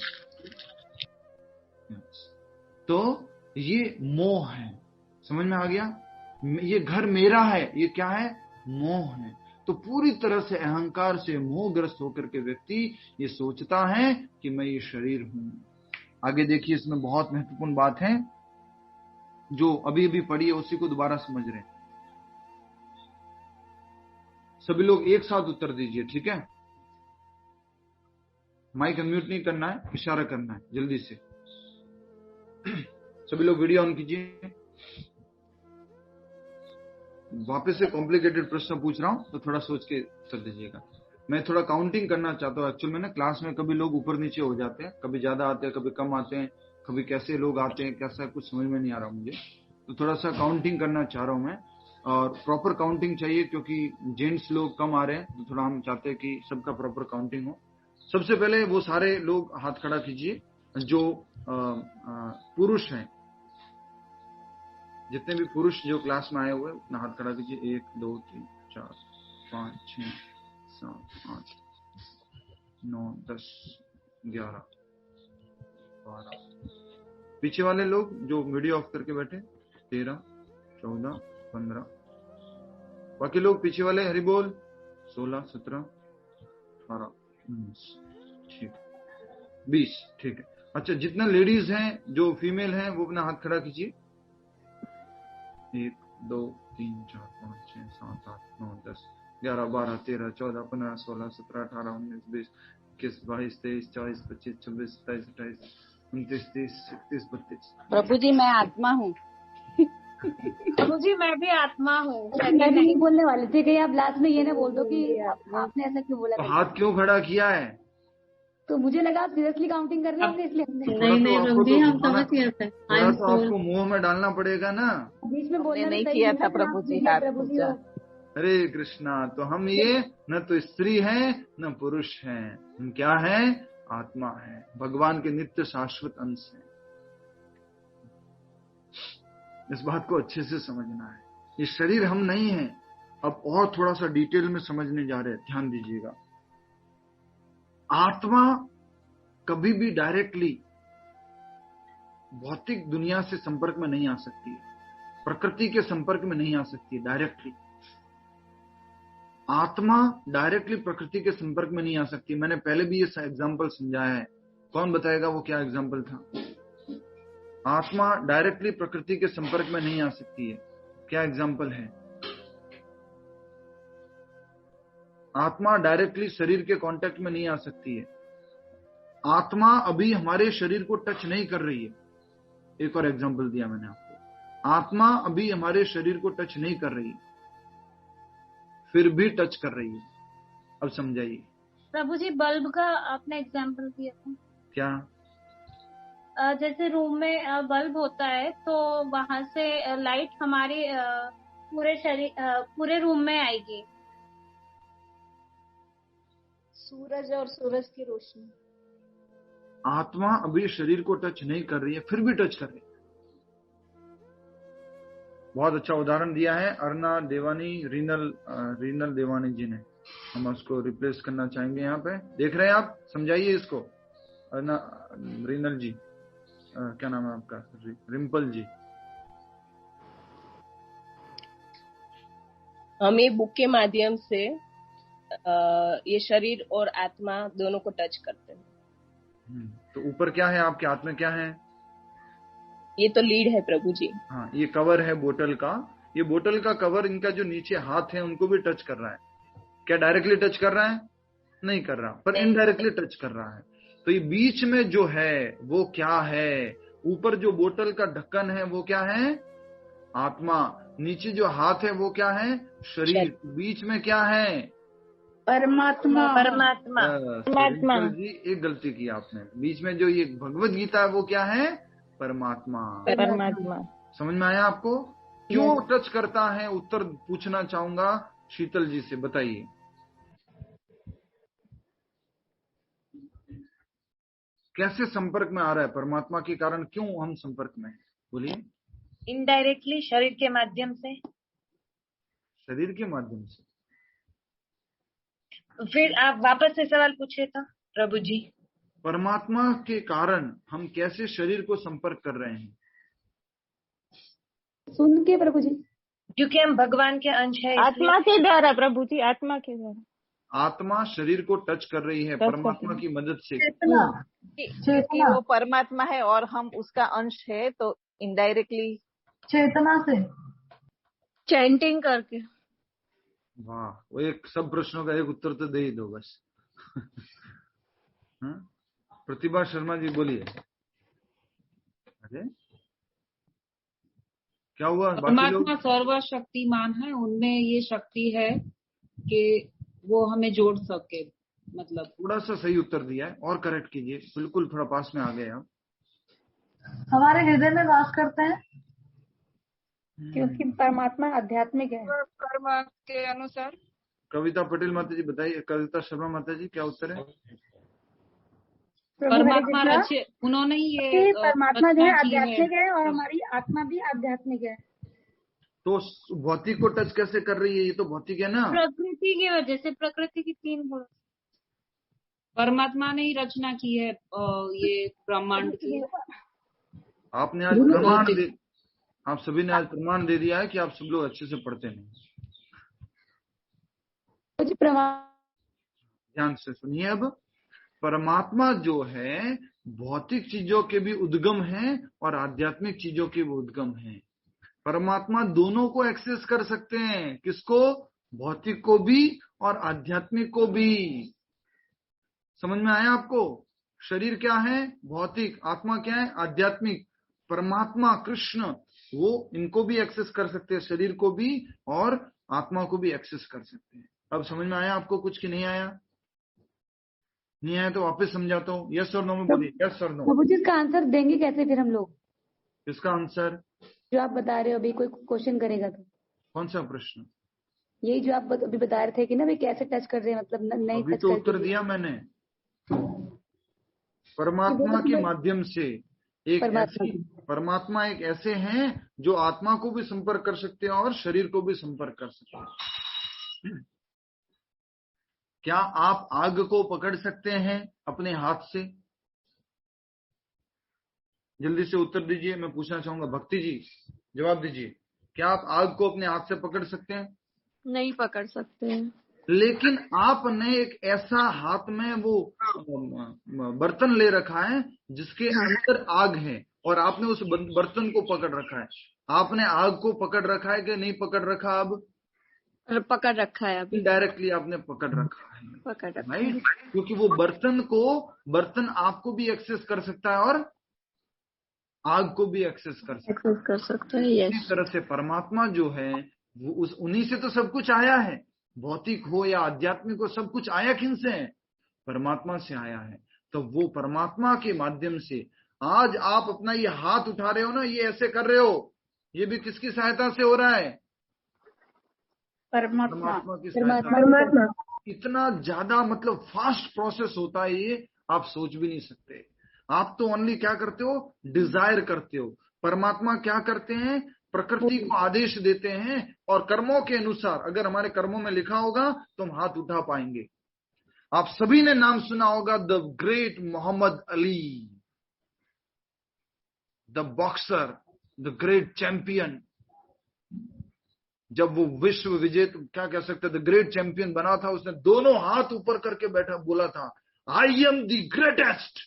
तो ये मोह है। समझ में आ गया? ये घर मेरा है, ये क्या है? मोह है। तो पूरी तरह से अहंकार से मोहग्रस्त होकर के व्यक्ति ये सोचता है कि मैं ये शरीर हूं। आगे देखिए, इसमें बहुत महत्वपूर्ण बात है जो अभी अभी पढ़ी है, उसी को दोबारा समझ रहे हैं। सभी लोग एक साथ उत्तर दीजिए, ठीक है? माइक अनम्यूट नहीं करना है, इशारा करना है जल्दी से। सभी लोग वीडियो ऑन कीजिए। वापस से कॉम्प्लिकेटेड प्रश्न पूछ रहा हूं तो थोड़ा सोच के उत्तर दीजिएगा। मैं थोड़ा काउंटिंग करना चाहता हूँ। एक्चुअल में ना क्लास में कभी लोग ऊपर नीचे हो जाते हैं, कभी ज्यादा आते हैं, कभी कम आते हैं, कभी कैसे लोग आते हैं, कैसा कुछ समझ में नहीं आ रहा मुझे। तो थोड़ा सा काउंटिंग करना चाह रहा हूं मैं, और प्रॉपर काउंटिंग चाहिए क्योंकि जेंट्स लोग कम आ रहे हैं, तो थोड़ा हम चाहते हैं कि सबका प्रॉपर काउंटिंग हो। सबसे पहले वो सारे लोग हाथ खड़ा कीजिए जो पुरुष हैं। जितने भी पुरुष जो क्लास में आए हुए अपना हाथ खड़ा कीजिए। 1 2 3 4 5 6 7 8 9 10 11 12। पीछे वाले लोग जो वीडियो ऑफ करके बैठे 13 14 15। बाकी लोग पीछे वाले हरि बोल 16 17 18 19 ठीक 20। ठीक है। अच्छा, जितना लेडीज हैं जो फीमेल हैं वो अपना हाथ खड़ा कीजिए। 1 2 3 4 5 6 7 8 9 10 11 12 13 14 15 16 17 18 19 20 21 22 23 24 25 26 27 28 29 30 31 32। प्रभु जी मैं आत्मा हूँ। प्रभु जी मैं भी आत्मा हूँ। मैं भी नहीं बोलने वाली थी, कहीं आप लास्ट में ये ना बोल दो कि आपने ऐसा क्यों बोला। तो हाथ क्यों खड़ा किया है? तो मुझे लगा आप सीरियसली काउंटिंग कर रहे हैं इसलिए हमने। नहीं प्रभु जी, हम समझ गए थे। थोड़ा तो आपको मुंह में डालना पड़ेगा ना। बीच में बोलने नहीं किया था प्रभु जी हाथ पूजा। हरे कृष्णा। तो हम ये न तो स्त्री हैं न पुरुष हैं, हम क्या हैं? आत्मा है, भगवान के नित्य शाश्वत अंश है। इस बात को अच्छे से समझना है। ये शरीर हम नहीं हैं। अब और थोड़ा सा डिटेल में समझने जा रहे हैं, ध्यान दीजिएगा। आत्मा कभी भी डायरेक्टली भौतिक दुनिया से संपर्क में नहीं आ सकती है, प्रकृति के संपर्क में नहीं आ सकती है डायरेक्टली। आत्मा डायरेक्टली प्रकृति के संपर्क में नहीं आ सकती। मैंने पहले भी ये एग्जांपल समझाया है। कौन बताएगा वो क्या एग्जांपल था? आत्मा डायरेक्टली प्रकृति के संपर्क में नहीं आ सकती है। क्या एग्जांपल है? आत्मा डायरेक्टली शरीर के कांटेक्ट में नहीं आ सकती है। आत्मा अभी हमारे शरीर को टच नहीं कर रही है। एक और एग्जांपल दिया मैंने आपको। आत्मा अभी हमारे शरीर को टच नहीं कर रही है, फिर भी टच कर रही है। अब समझाइए। प्रभु जी बल्ब का आपने एग्जाम्पल दिया था। क्या? जैसे रूम में बल्ब होता है तो वहां से लाइट हमारे पूरे शरीर पूरे रूम में आएगी। सूरज और सूरज की रोशनी। आत्मा अभी शरीर को टच नहीं कर रही है, फिर भी टच कर रही है। बहुत अच्छा उदाहरण दिया है अर्ना देवानी, रीनल देवानी जी ने। हम उसको रिप्लेस करना चाहेंगे यहाँ पे। देख रहे हैं आप? समझाइए इसको। अर्ना, रीनल जी, क्या नाम है आपका? रिम्पल जी। हम ये बुक के माध्यम से ये शरीर और आत्मा दोनों को टच करते हैं। तो ऊपर क्या है आपके हाथ में? क्या है? ये तो लीड है प्रभु जी। हाँ, ये कवर है बोतल का। ये बोतल का कवर, इनका जो नीचे हाथ है उनको भी टच कर रहा है। क्या डायरेक्टली टच कर रहा है? नहीं कर रहा, पर इनडायरेक्टली टच कर रहा है। तो ये बीच में जो है वो क्या है? ऊपर जो बोतल का ढक्कन है वो क्या है? आत्मा। नीचे जो हाथ है वो क्या है? शरीर। बीच में क्या है? परमात्मा। परमात्मा। परमात्मा जी, एक गलती की आपने। बीच में जो ये भगवत गीता है वो क्या है? परमात्मा। परमात्मा। समझ में आया आपको? क्यों टच करता है? उत्तर पूछना चाहूंगा शीतल जी से, बताइए। कैसे संपर्क में आ रहा है? परमात्मा के कारण क्यों हम संपर्क में हैं? बोलिए। इनडायरेक्टली, शरीर के माध्यम से। शरीर के माध्यम से। फिर आप वापस से सवाल पूछे था प्रभु जी। परमात्मा के कारण हम कैसे शरीर को संपर्क कर रहे हैं? सुन के प्रभु जी। क्योंकि हम भगवान के अंश है। आत्मा के द्वारा प्रभु जी, आत्मा के द्वारा। आत्मा शरीर को टच कर रही है परमात्मा की मदद से। क्योंकि वो परमात्मा है और हम उसका अंश है, तो इनडायरेक्टली चेतना से चैंटिंग करके। वाह, वो एक सब प्रश्नों का एक उत्तर तो दे ही दो बस। प्रतिभा शर्मा जी बोलिए। अरे क्या हुआ? परमात्मा सर्वशक्तिमान है, उनमें ये शक्ति है कि वो हमें जोड़ सके। मतलब थोड़ा सा सही उत्तर दिया है, और करेक्ट कीजिए, बिल्कुल थोड़ा पास में आ गए आप। हमारे हृदय में वास करते हैं क्योंकि परमात्मा आध्यात्मिक है। कर्म के अनुसार। कविता पटेल माता जी बताइए, कविता शर्मा माता जी क्या उत्तर है? परमात्मा रचे, उन्होंने ये परमात्मा जो है आध्यात्मिक है और हमारी आत्मा भी आध्यात्मिक है। तो भौतिक को टच कैसे कर रही है? ये तो भौतिक है ना। प्रकृति की वजह से, प्रकृति की 3 गुण। परमात्मा ने ही रचना की है ये ब्रह्मांड की। आपने आज प्रमाण दे, आप सभी ने आज प्रमाण दे दिया है कि आप सब लोग अच्छे से पढ़ते नहीं। ध्यान से सुनिए। अब परमात्मा जो है भौतिक चीजों के भी उद्गम है और आध्यात्मिक चीजों के भी उद्गम है। परमात्मा दोनों को एक्सेस कर सकते हैं। किसको? भौतिक को भी और आध्यात्मिक को भी। समझ में आया आपको? शरीर क्या है? भौतिक। आत्मा क्या है? आध्यात्मिक। परमात्मा कृष्ण वो इनको भी एक्सेस कर सकते हैं, शरीर को भी और आत्मा को भी एक्सेस कर सकते हैं। अब समझ में आया आपको कुछ कि नहीं आया? नहीं आया तो वापस समझाता हूँ। यस और नो में बोलिए। यस और नो। प्रभु जी इसका आंसर देंगे कैसे फिर हम लोग? इसका आंसर जो आप बता रहे हो अभी, कोई क्वेश्चन करेगा तो। कौन सा प्रश्न? यही जो आप अभी बता रहे थे कि ना वे कैसे टच कर रहे हैं, मतलब नहीं अभी टच तो उत्तर दिया मैंने। परमात्मा के माध्यम से एक ऐसी, परमात्मा एक ऐसे हैं जो आत्मा को भी संपर्क कर सकते हैं और शरीर को भी संपर्क कर सकते हैं। क्या आप आग को पकड़ सकते हैं अपने हाथ से? जल्दी से उत्तर दीजिए। मैं पूछना चाहूंगा, भक्ति जी जवाब दीजिए। क्या आप आग को अपने हाथ से पकड़ सकते हैं? नहीं पकड़ सकते हैं। लेकिन आपने एक ऐसा हाथ में वो बर्तन ले रखा है जिसके अंदर आग है और आपने उस बर्तन को पकड़ रखा है। आपने आग को पकड़ रखा है कि नहीं पकड़ रखा? अब पकड़ रखा है। अभी डायरेक्टली आपने पकड़ रखा है, पकड़ रखा राइट? है। क्योंकि वो बर्तन आपको भी एक्सेस कर सकता है और आग को भी एक्सेस कर सकता है। इसी तरह से परमात्मा जो है वो उन्हीं से तो सब कुछ आया है। भौतिक हो या आध्यात्मिक हो, सब कुछ आया किन से है? परमात्मा से आया है। तो वो परमात्मा के माध्यम से आज आप अपना ये हाथ उठा रहे हो ना, ये ऐसे कर रहे हो, ये भी किसकी सहायता से हो रहा है? परमात्मा की सहायता। इतना ज्यादा मतलब फास्ट प्रोसेस होता है ये, आप सोच भी नहीं सकते। आप तो ओनली क्या करते हो? डिजायर करते हो। परमात्मा क्या करते हैं? प्रकृति को आदेश देते हैं और कर्मों के अनुसार, अगर हमारे कर्मों में लिखा होगा तो हम हाथ उठा पाएंगे। आप सभी ने नाम सुना होगा the great Muhammad Ali, the boxer, the great champion. जब वो विश्व विजेता, क्या कह सकते, द ग्रेट चैंपियन बना था, उसने दोनों हाथ ऊपर करके बैठा बोला था, I am the greatest,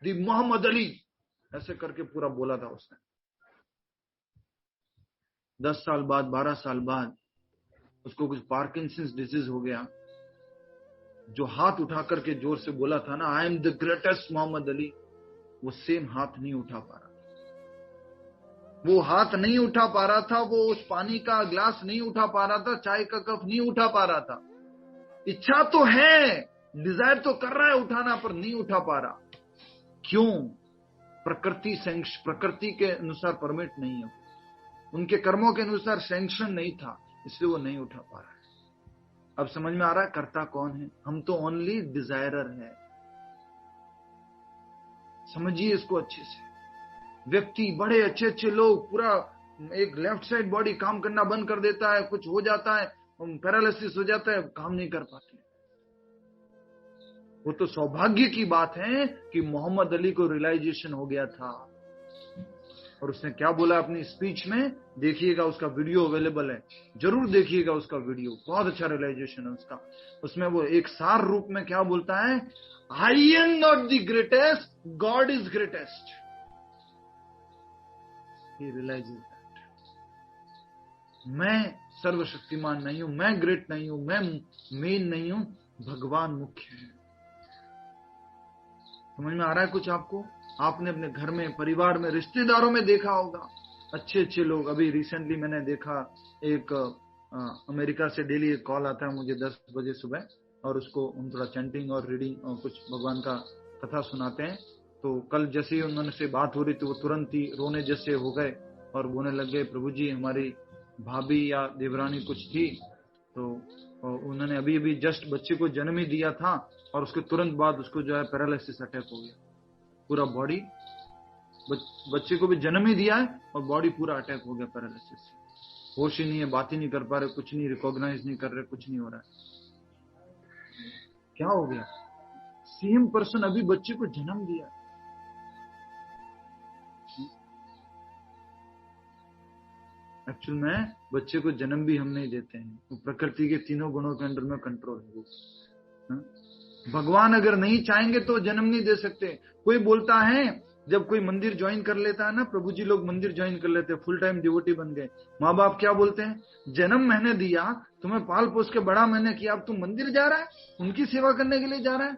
the Muhammad Ali, ऐसे करके पूरा बोला था उसने। 10 साल बाद, 12 साल बाद उसको कुछ पार्किंसंस डिजीज हो गया। जो हाथ उठा करके जोर से बोला था ना, I am the greatest Muhammad Ali, वो सेम हाथ नहीं उठा पा रहा। वो हाथ नहीं उठा पा रहा था, वो उस पानी का ग्लास नहीं उठा पा रहा था, चाय का कप नहीं उठा पा रहा था। इच्छा तो है, डिजायर तो कर रहा है उठाना, पर नहीं उठा पा रहा। क्यों? प्रकृति के अनुसार परमिट नहीं है, उनके कर्मों के अनुसार सैंक्शन नहीं था, इसलिए वो नहीं उठा पा रहा है। अब समझ में आ रहा है कर्ता कौन है? हम तो ओनली डिजायरर है। समझिए इसको अच्छे से। व्यक्ति, बड़े अच्छे अच्छे लोग, पूरा एक लेफ्ट साइड बॉडी काम करना बंद कर देता है, कुछ हो जाता है, पैरालिसिस हो जाता है, काम नहीं कर पाते। वो तो सौभाग्य की बात है कि मोहम्मद अली को रियलाइजेशन हो गया था और उसने क्या बोला अपनी स्पीच में, देखिएगा, उसका वीडियो अवेलेबल है, जरूर देखिएगा उसका वीडियो, बहुत अच्छा रियलाइजेशन है उसका। उसमें वो एक सार रूप में क्या बोलता है, I am not the greatest, God is greatest. He realizes that मैं सर्वशक्तिमान नहीं हूं, मैं ग्रेट नहीं हूं, मैं मेन नहीं हूं, भगवान मुख्य है। समझ में आ रहा है कुछ आपको? आपने अपने घर में, परिवार में, रिश्तेदारों में देखा होगा अच्छे अच्छे लोग। अभी रिसेंटली मैंने देखा एक अमेरिका से डेली एक कॉल आता है मुझे 10 बजे सुबह, और उसको हम थोड़ा चैंटिंग और रीडिंग और कुछ भगवान का कथा सुनाते हैं। तो कल जैसे ही उन्होंने से बात हो रही थी, वो तुरंत ही रोने जैसे हो गए और बोलने लग गए, प्रभु जी हमारी भाभी या देवरानी कुछ थी, तो उन्होंने अभी अभी जस्ट बच्चे को जन्म ही दिया था और उसके तुरंत बाद उसको जो है पैरालिसिस अटैक हो गया, पूरा बॉडी, बच्चे को भी जन्म ही दिया है और बॉडी पूरा अटैक हो गया पैरालिसिस से। होश ही नहीं है, बात ही नहीं कर पा रहे, कुछ नहीं रिकॉग्नाइज नहीं कर रहे, कुछ नहीं हो रहा है। क्या हो गया? सेम पर्सन अभी बच्चे को जन्म दिया। एक्चुअल में बच्चे को जन्म भी हम नहीं देते हैं, वो प्रकृति के तीनों गुणों के अंडर में कंट्रोल है वो। भगवान अगर नहीं चाहेंगे तो जन्म नहीं दे सकते। कोई बोलता है, जब कोई मंदिर ज्वाइन कर लेता है ना, प्रभु जी लोग मंदिर ज्वाइन कर लेते हैं, फुल टाइम डिवोटी बन गए, माँ बाप क्या बोलते हैं, जन्म मैंने दिया, तुम्हें पाल पोस के बड़ा मैंने किया, अब तुम मंदिर जा रहा है, उनकी सेवा करने के लिए जा रहा है।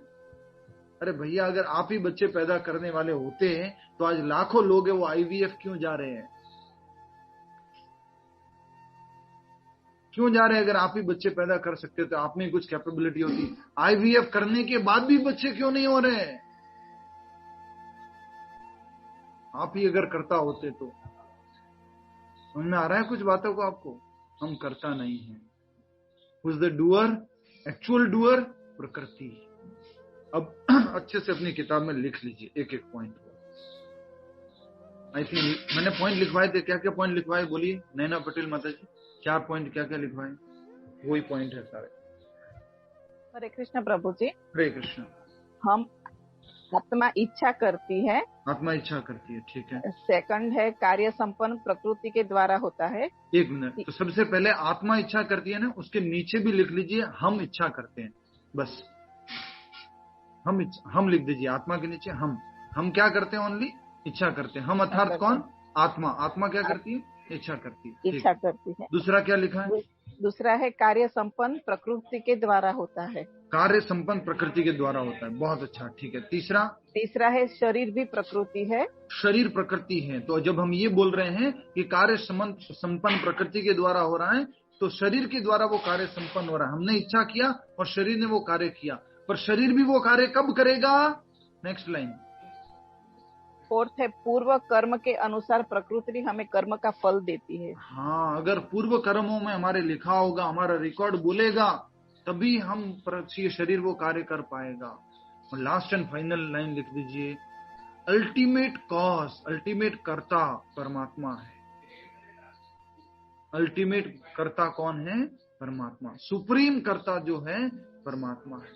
अरे भैया, अगर आप ही बच्चे पैदा करने वाले होते हैं तो आज लाखों लोग हैं वो IVF क्यों जा रहे हैं? क्यों जा रहे हैं? अगर आप ही बच्चे पैदा कर सकते तो आप में कुछ कैपेबिलिटी होती, IVF करने के बाद भी बच्चे क्यों नहीं हो रहे हैं? आप ही अगर करता होते तो। समझ में आ रहा है कुछ बातों को आपको? हम करता नहीं है। Who is the doer? Actual doer प्रकृति। अब अच्छे से अपनी किताब में लिख लीजिए एक एक पॉइंट। आई थिंक मैंने पॉइंट लिखवाए थे। क्या क्या पॉइंट लिखवाए बोलिए नैना पटेल माता जी, 4 पॉइंट क्या क्या लिखवाए? वही पॉइंट है सारे। हरे कृष्ण प्रभु जी। हरे कृष्ण। हम आत्मा इच्छा करती है। आत्मा इच्छा करती है, ठीक है। सेकंड है कार्य संपन्न प्रकृति के द्वारा होता है। एक मिनट, तो सबसे पहले आत्मा इच्छा करती है ना, उसके नीचे भी लिख लीजिए हम इच्छा करते हैं। बस हम लिख दीजिए आत्मा के नीचे हम क्या करते हैं? ओनली इच्छा करते हैं। हम अर्थात कौन? आत्मा। आत्मा क्या करती है? इच्छा करती है। इच्छा करती है। दूसरा क्या लिखा है? दूसरा है कार्य संपन्न प्रकृति के द्वारा होता है। कार्य संपन्न प्रकृति के द्वारा होता है, बहुत अच्छा, ठीक है। तीसरा है शरीर भी प्रकृति है। शरीर प्रकृति है। तो जब हम ये बोल रहे हैं कि कार्य संपन्न प्रकृति के द्वारा हो रहा है, तो शरीर के द्वारा वो कार्य संपन्न हो रहा है। हमने इच्छा किया और शरीर ने वो कार्य किया, पर शरीर भी वो कार्य कब करेगा? Next line. फोर्थ है पूर्व कर्म के अनुसार प्रकृति हमें कर्म का फल देती है। हाँ, अगर पूर्व कर्मों में हमारे लिखा होगा, हमारा रिकॉर्ड बोलेगा, तभी हम शरीर वो कार्य कर पाएगा। और लास्ट एंड फाइनल लाइन लिख दीजिए, अल्टीमेट कॉज, अल्टीमेट कर्ता परमात्मा है। अल्टीमेट कर्ता कौन है? परमात्मा। सुप्रीम कर्ता जो है परमात्मा है।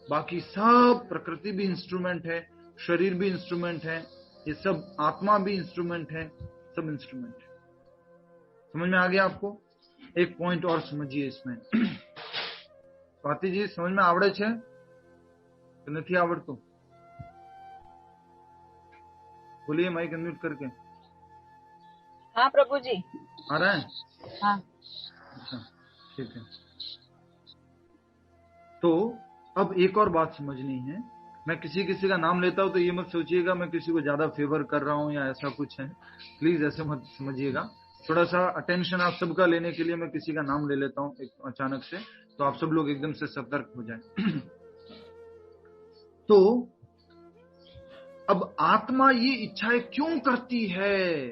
बाकी सब प्रकृति भी इंस्ट्रूमेंट है, शरीर भी इंस्ट्रूमेंट है, ये सब आत्मा भी इंस्ट्रूमेंट है, सब इंस्ट्रूमेंट है। समझ में आ गया आपको? एक पॉइंट और समझिए इसमें। स्वाति जी समझ में आवड़े छे कि नहीं आवड़तो? बोलिए माइक अनम्यूट करके। हाँ प्रभु जी। आ रहा है? हाँ। अच्छा, ठीक है। तो अब एक और बात समझनी है। मैं किसी का नाम लेता हूं तो ये मत सोचिएगा मैं किसी को ज्यादा फेवर कर रहा हूं या ऐसा कुछ है, प्लीज ऐसे मत समझिएगा। थोड़ा सा अटेंशन आप सबका लेने के लिए मैं किसी का नाम ले लेता हूं एक अचानक से, तो आप सब लोग एकदम से सतर्क हो जाएं। तो अब आत्मा ये इच्छाएं क्यों करती है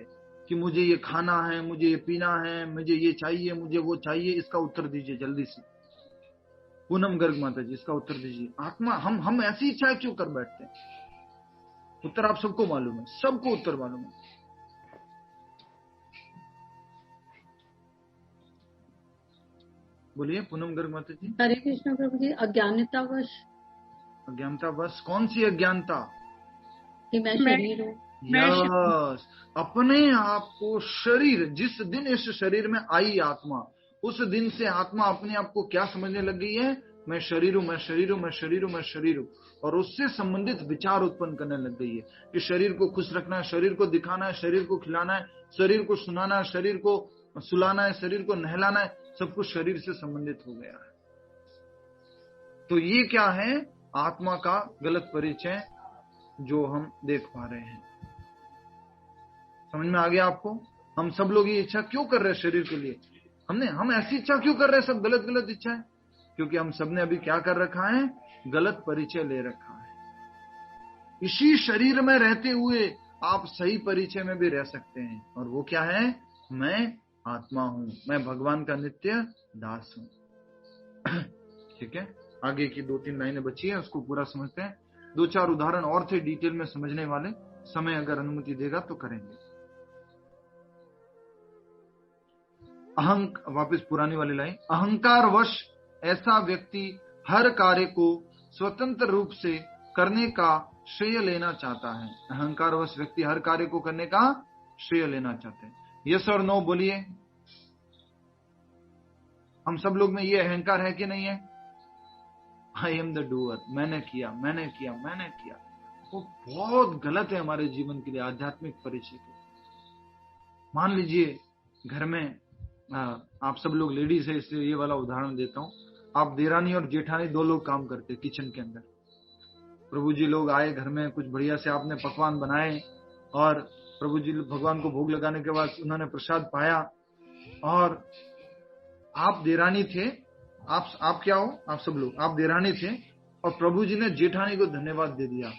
कि मुझे ये खाना है, मुझे ये पीना है, मुझे ये चाहिए, मुझे वो चाहिए? इसका उत्तर दीजिए जल्दी से। पूनम गर्ग माता जी, इसका उत्तर दीजिए। आत्मा हम ऐसी इच्छाएं क्यों कर बैठते हैं? उत्तर आप सबको मालूम है, सबको उत्तर मालूम है। बोलिए पूनम गर्ग माता जी। हरे कृष्ण प्रभु जी। अज्ञानतावश। अज्ञानतावश? कौन सी अज्ञानता? कि मैं शरीर हूँ। यस, अपने आप को शरीर, जिस दिन इस शरीर में आई आत्मा, उस दिन से आत्मा अपने आप को क्या समझने लग गई है? मैं शरीर हूं, मैं शरीर हूं, मैं शरीर हूं, मैं शरीर हूं। और उससे संबंधित विचार उत्पन्न करने लग गई है कि शरीर को खुश रखना है, शरीर को दिखाना है, शरीर को खिलाना है, शरीर को सुनाना है, शरीर को सुलाना है, शरीर को नहलाना है, सब कुछ शरीर से संबंधित हो गया है। तो ये क्या है? आत्मा का गलत परिचय जो हम देख पा रहे हैं। समझ में आ गया आपको? हम सब लोग ये इच्छा क्यों कर रहे हैं शरीर के लिए? हम ऐसी इच्छा क्यों कर रहे हैं? सब गलत गलत इच्छा है, क्योंकि हम सबने अभी क्या कर रखा है? गलत परिचय ले रखा है। इसी शरीर में रहते हुए आप सही परिचय में भी रह सकते हैं, और वो क्या है? मैं आत्मा हूं, मैं भगवान का नित्य दास हूं। ठीक है, आगे की 2-3 लाइनें बची है, उसको पूरा समझते हैं। 2-4 उदाहरण और थे डिटेल में समझने वाले, समय अगर अनुमति देगा तो करेंगे। वापस पुरानी वाली लाइन, अहंकारवश ऐसा व्यक्ति हर कार्य को स्वतंत्र रूप से करने का श्रेय लेना चाहता है। अहंकारवश व्यक्ति हर कार्य को करने का श्रेय लेना चाहते हैं। यस और नो बोलिए। हम सब लोग में ये अहंकार है कि नहीं है? आई एम द डूअर, मैंने किया, मैंने किया, मैंने किया। वो बहुत गलत है हमारे जीवन के लिए, आध्यात्मिक परिचय के। मान लीजिए घर में आप सब लोग लेडीज है, इसलिए ये वाला उदाहरण देता हूं। आप देरानी और जेठानी 2 लोग काम करते किचन के अंदर। प्रभु जी लोग आए घर में, कुछ बढ़िया से आपने पकवान बनाए, और प्रभु जी भगवान को भोग लगाने के बाद उन्होंने प्रसाद पाया, और आप देरानी थे, आप क्या हो? आप सब लोग, आप देरानी थे, और प्रभु जी ने जेठानी को धन्यवाद दे दिया।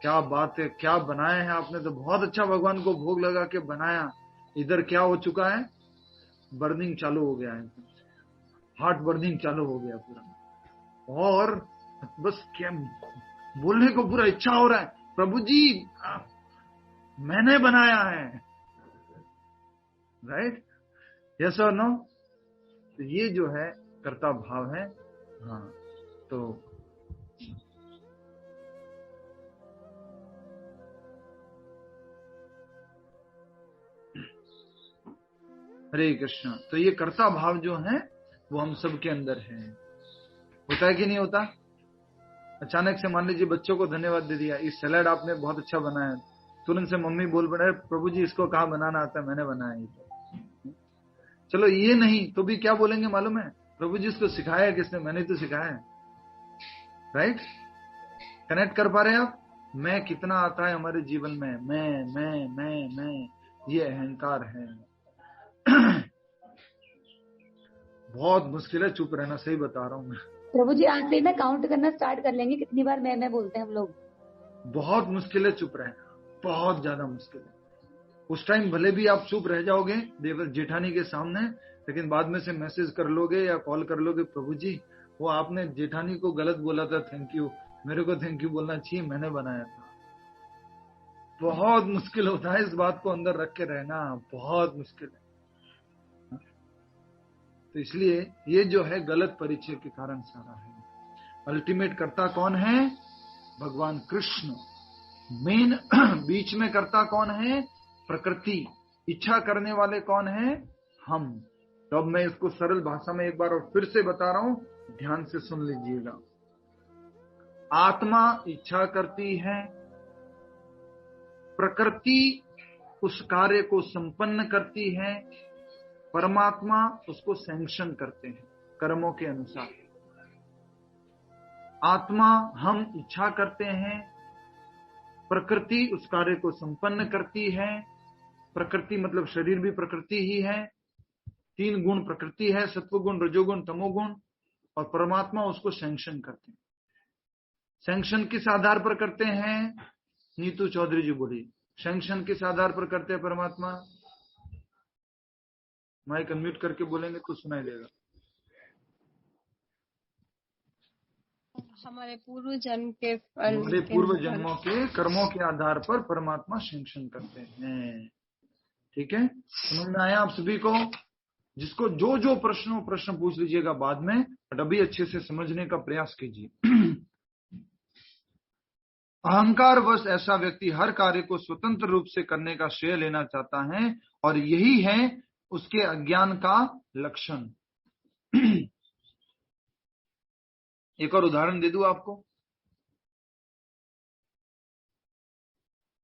क्या बात है, क्या बनाया है आपने, तो बहुत अच्छा भगवान को भोग लगा के बनाया। इधर क्या हो चुका है? बर्निंग चालू हो गया है, हार्ट बर्निंग चालू हो गया पूरा, और बस क्या बोलने को पूरा इच्छा हो रहा है, प्रभु जी मैंने बनाया है। राइट? यस और नो? तो ये जो है कर्ता भाव है। हाँ, तो हरे कृष्ण। तो ये कर्ता भाव जो है वो हम सब के अंदर है। होता है कि नहीं होता? अचानक से मान लीजिए बच्चों को धन्यवाद दे दिया, इस सैलेड आपने बहुत अच्छा बनाया, तुरंत से मम्मी बोल पड़े, प्रभु जी इसको कहाँ बनाना आता है, मैंने बनाया ये। चलो ये नहीं तो भी क्या बोलेंगे मालूम है? प्रभु जी इसको सिखाया किसने? मैंने तो सिखाया है। राइट? कनेक्ट कर पा रहे हैं आप? मैं कितना आता है हमारे जीवन में, मैं, ये अहंकार है। बहुत मुश्किल है चुप रहना, सही बता रहा हूँ मैं। प्रभु जी आज से ना काउंट करना स्टार्ट कर लेंगे, कितनी बार मैं बोलते हैं हम लोग। बहुत मुश्किल है चुप रहना, बहुत ज्यादा मुश्किल है। उस टाइम भले भी आप चुप रह जाओगे देवर जेठानी के सामने, लेकिन बाद में से मैसेज कर लोगे या कॉल कर लोगे, प्रभु जी वो आपने जेठानी को गलत बोला था, थैंक यू, मेरे को थैंक यू बोलना चाहिए, मैंने बनाया था। बहुत मुश्किल होता है इस बात को अंदर रख के रहना, बहुत मुश्किल है। तो इसलिए ये जो है गलत परिचय के कारण सारा है। अल्टीमेट कर्ता कौन है? भगवान कृष्ण। मेन बीच में कर्ता कौन है? प्रकृति। इच्छा करने वाले कौन है? हम। तो अब मैं इसको सरल भाषा में एक बार और फिर से बता रहा हूं, ध्यान से सुन लीजिएगा। आत्मा इच्छा करती है, प्रकृति उस कार्य को संपन्न करती है, परमात्मा उसको सैंक्शन करते हैं कर्मों के अनुसार। आत्मा हम इच्छा करते हैं, प्रकृति उस कार्य को संपन्न करती है। प्रकृति मतलब शरीर भी प्रकृति ही है। 3 गुण प्रकृति है, सत्वगुण, रजोगुण, तमोगुण, और परमात्मा उसको सैंक्शन करते हैं। सैंक्शन किस आधार पर करते हैं? नीतू चौधरी जी बोली, सैंक्शन किस आधार पर करते हैं परमात्मा? माइक अनम्यूट करके बोलेंगे तो सुनाई देगा। हमारे पूर्व जन्म के फल, हमारे पूर्व जन्मों के कर्मों के आधार पर परमात्मा सैंक्शन करते हैं। ठीक है, समझ में आया आप सभी को? जिसको जो जो प्रश्न पूछ लीजिएगा बाद में, बट अभी अच्छे से समझने का प्रयास कीजिए। अहंकारवश ऐसा व्यक्ति हर कार्य को स्वतंत्र रूप से करने का श्रेय लेना चाहता है और यही है उसके अज्ञान का लक्षण। एक और उदाहरण दे दूं आपको।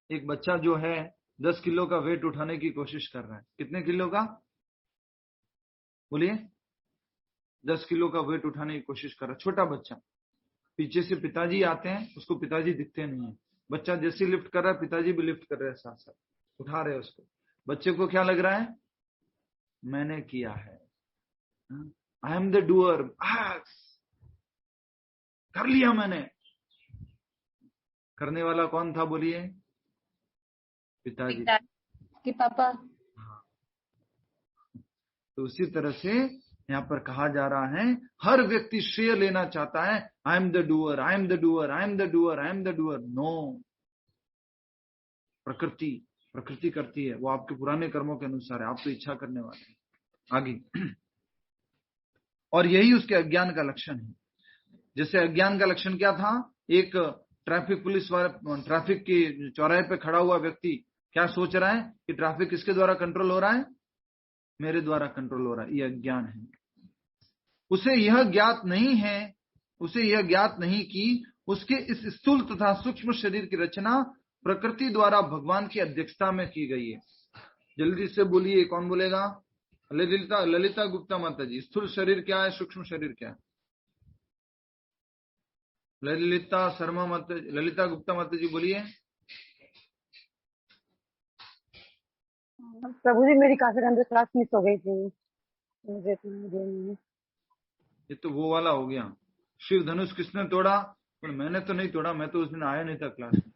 एक बच्चा जो है 10 किलो का वेट उठाने की कोशिश कर रहा है। कितने किलो का बोलिए? 10 किलो का वेट उठाने की कोशिश कर रहा है, छोटा बच्चा। पीछे से पिताजी आते हैं, उसको पिताजी दिखते नहीं है। बच्चा जैसे लिफ्ट कर रहा है, पिताजी भी लिफ्ट कर रहे हैं, साथ साथ उठा रहे हैं उसको। बच्चे को क्या लग रहा है? मैंने किया है, आई एम द डूअर, कर लिया मैंने। करने वाला कौन था बोलिए? पिताजी कि पापा। तो उसी तरह से यहाँ पर कहा जा रहा है, हर व्यक्ति श्रेय लेना चाहता है। I am the doer, I am the doer, I am the doer, I am the doer. No, प्रकृति करती है, वो आपके पुराने कर्मों के अनुसार है, आप तो इच्छा करने वाले हैं। आगे, और यही उसके अज्ञान का लक्षण है। जैसे अज्ञान का लक्षण क्या था? एक ट्रैफिक पुलिस वाला ट्रैफिक के चौराहे पे खड़ा हुआ व्यक्ति क्या सोच रहा है कि ट्रैफिक किसके द्वारा कंट्रोल हो रहा है? मेरे द्वारा कंट्रोल हो रहा है। ये अज्ञान है। उसे यह ज्ञात नहीं कि उसके इस स्थूल तथा सूक्ष्म शरीर की रचना प्रकृति द्वारा भगवान की अध्यक्षता में की गई है। जल्दी से बोलिए, कौन बोलेगा? ललिता गुप्ता माता जी। स्थूल शरीर क्या है, सूक्ष्म शरीर क्या है? ललिता गुप्ता माता जी बोलिए। प्रभु जी, मेरी काफी अंदर क्लास मिस हो गई थी, मुझे ये तो वो वाला हो गया। शिव धनुष किसने तोड़ा? पर मैंने तो नहीं तोड़ा, मैं तो उस दिन आया नहीं था क्लास में।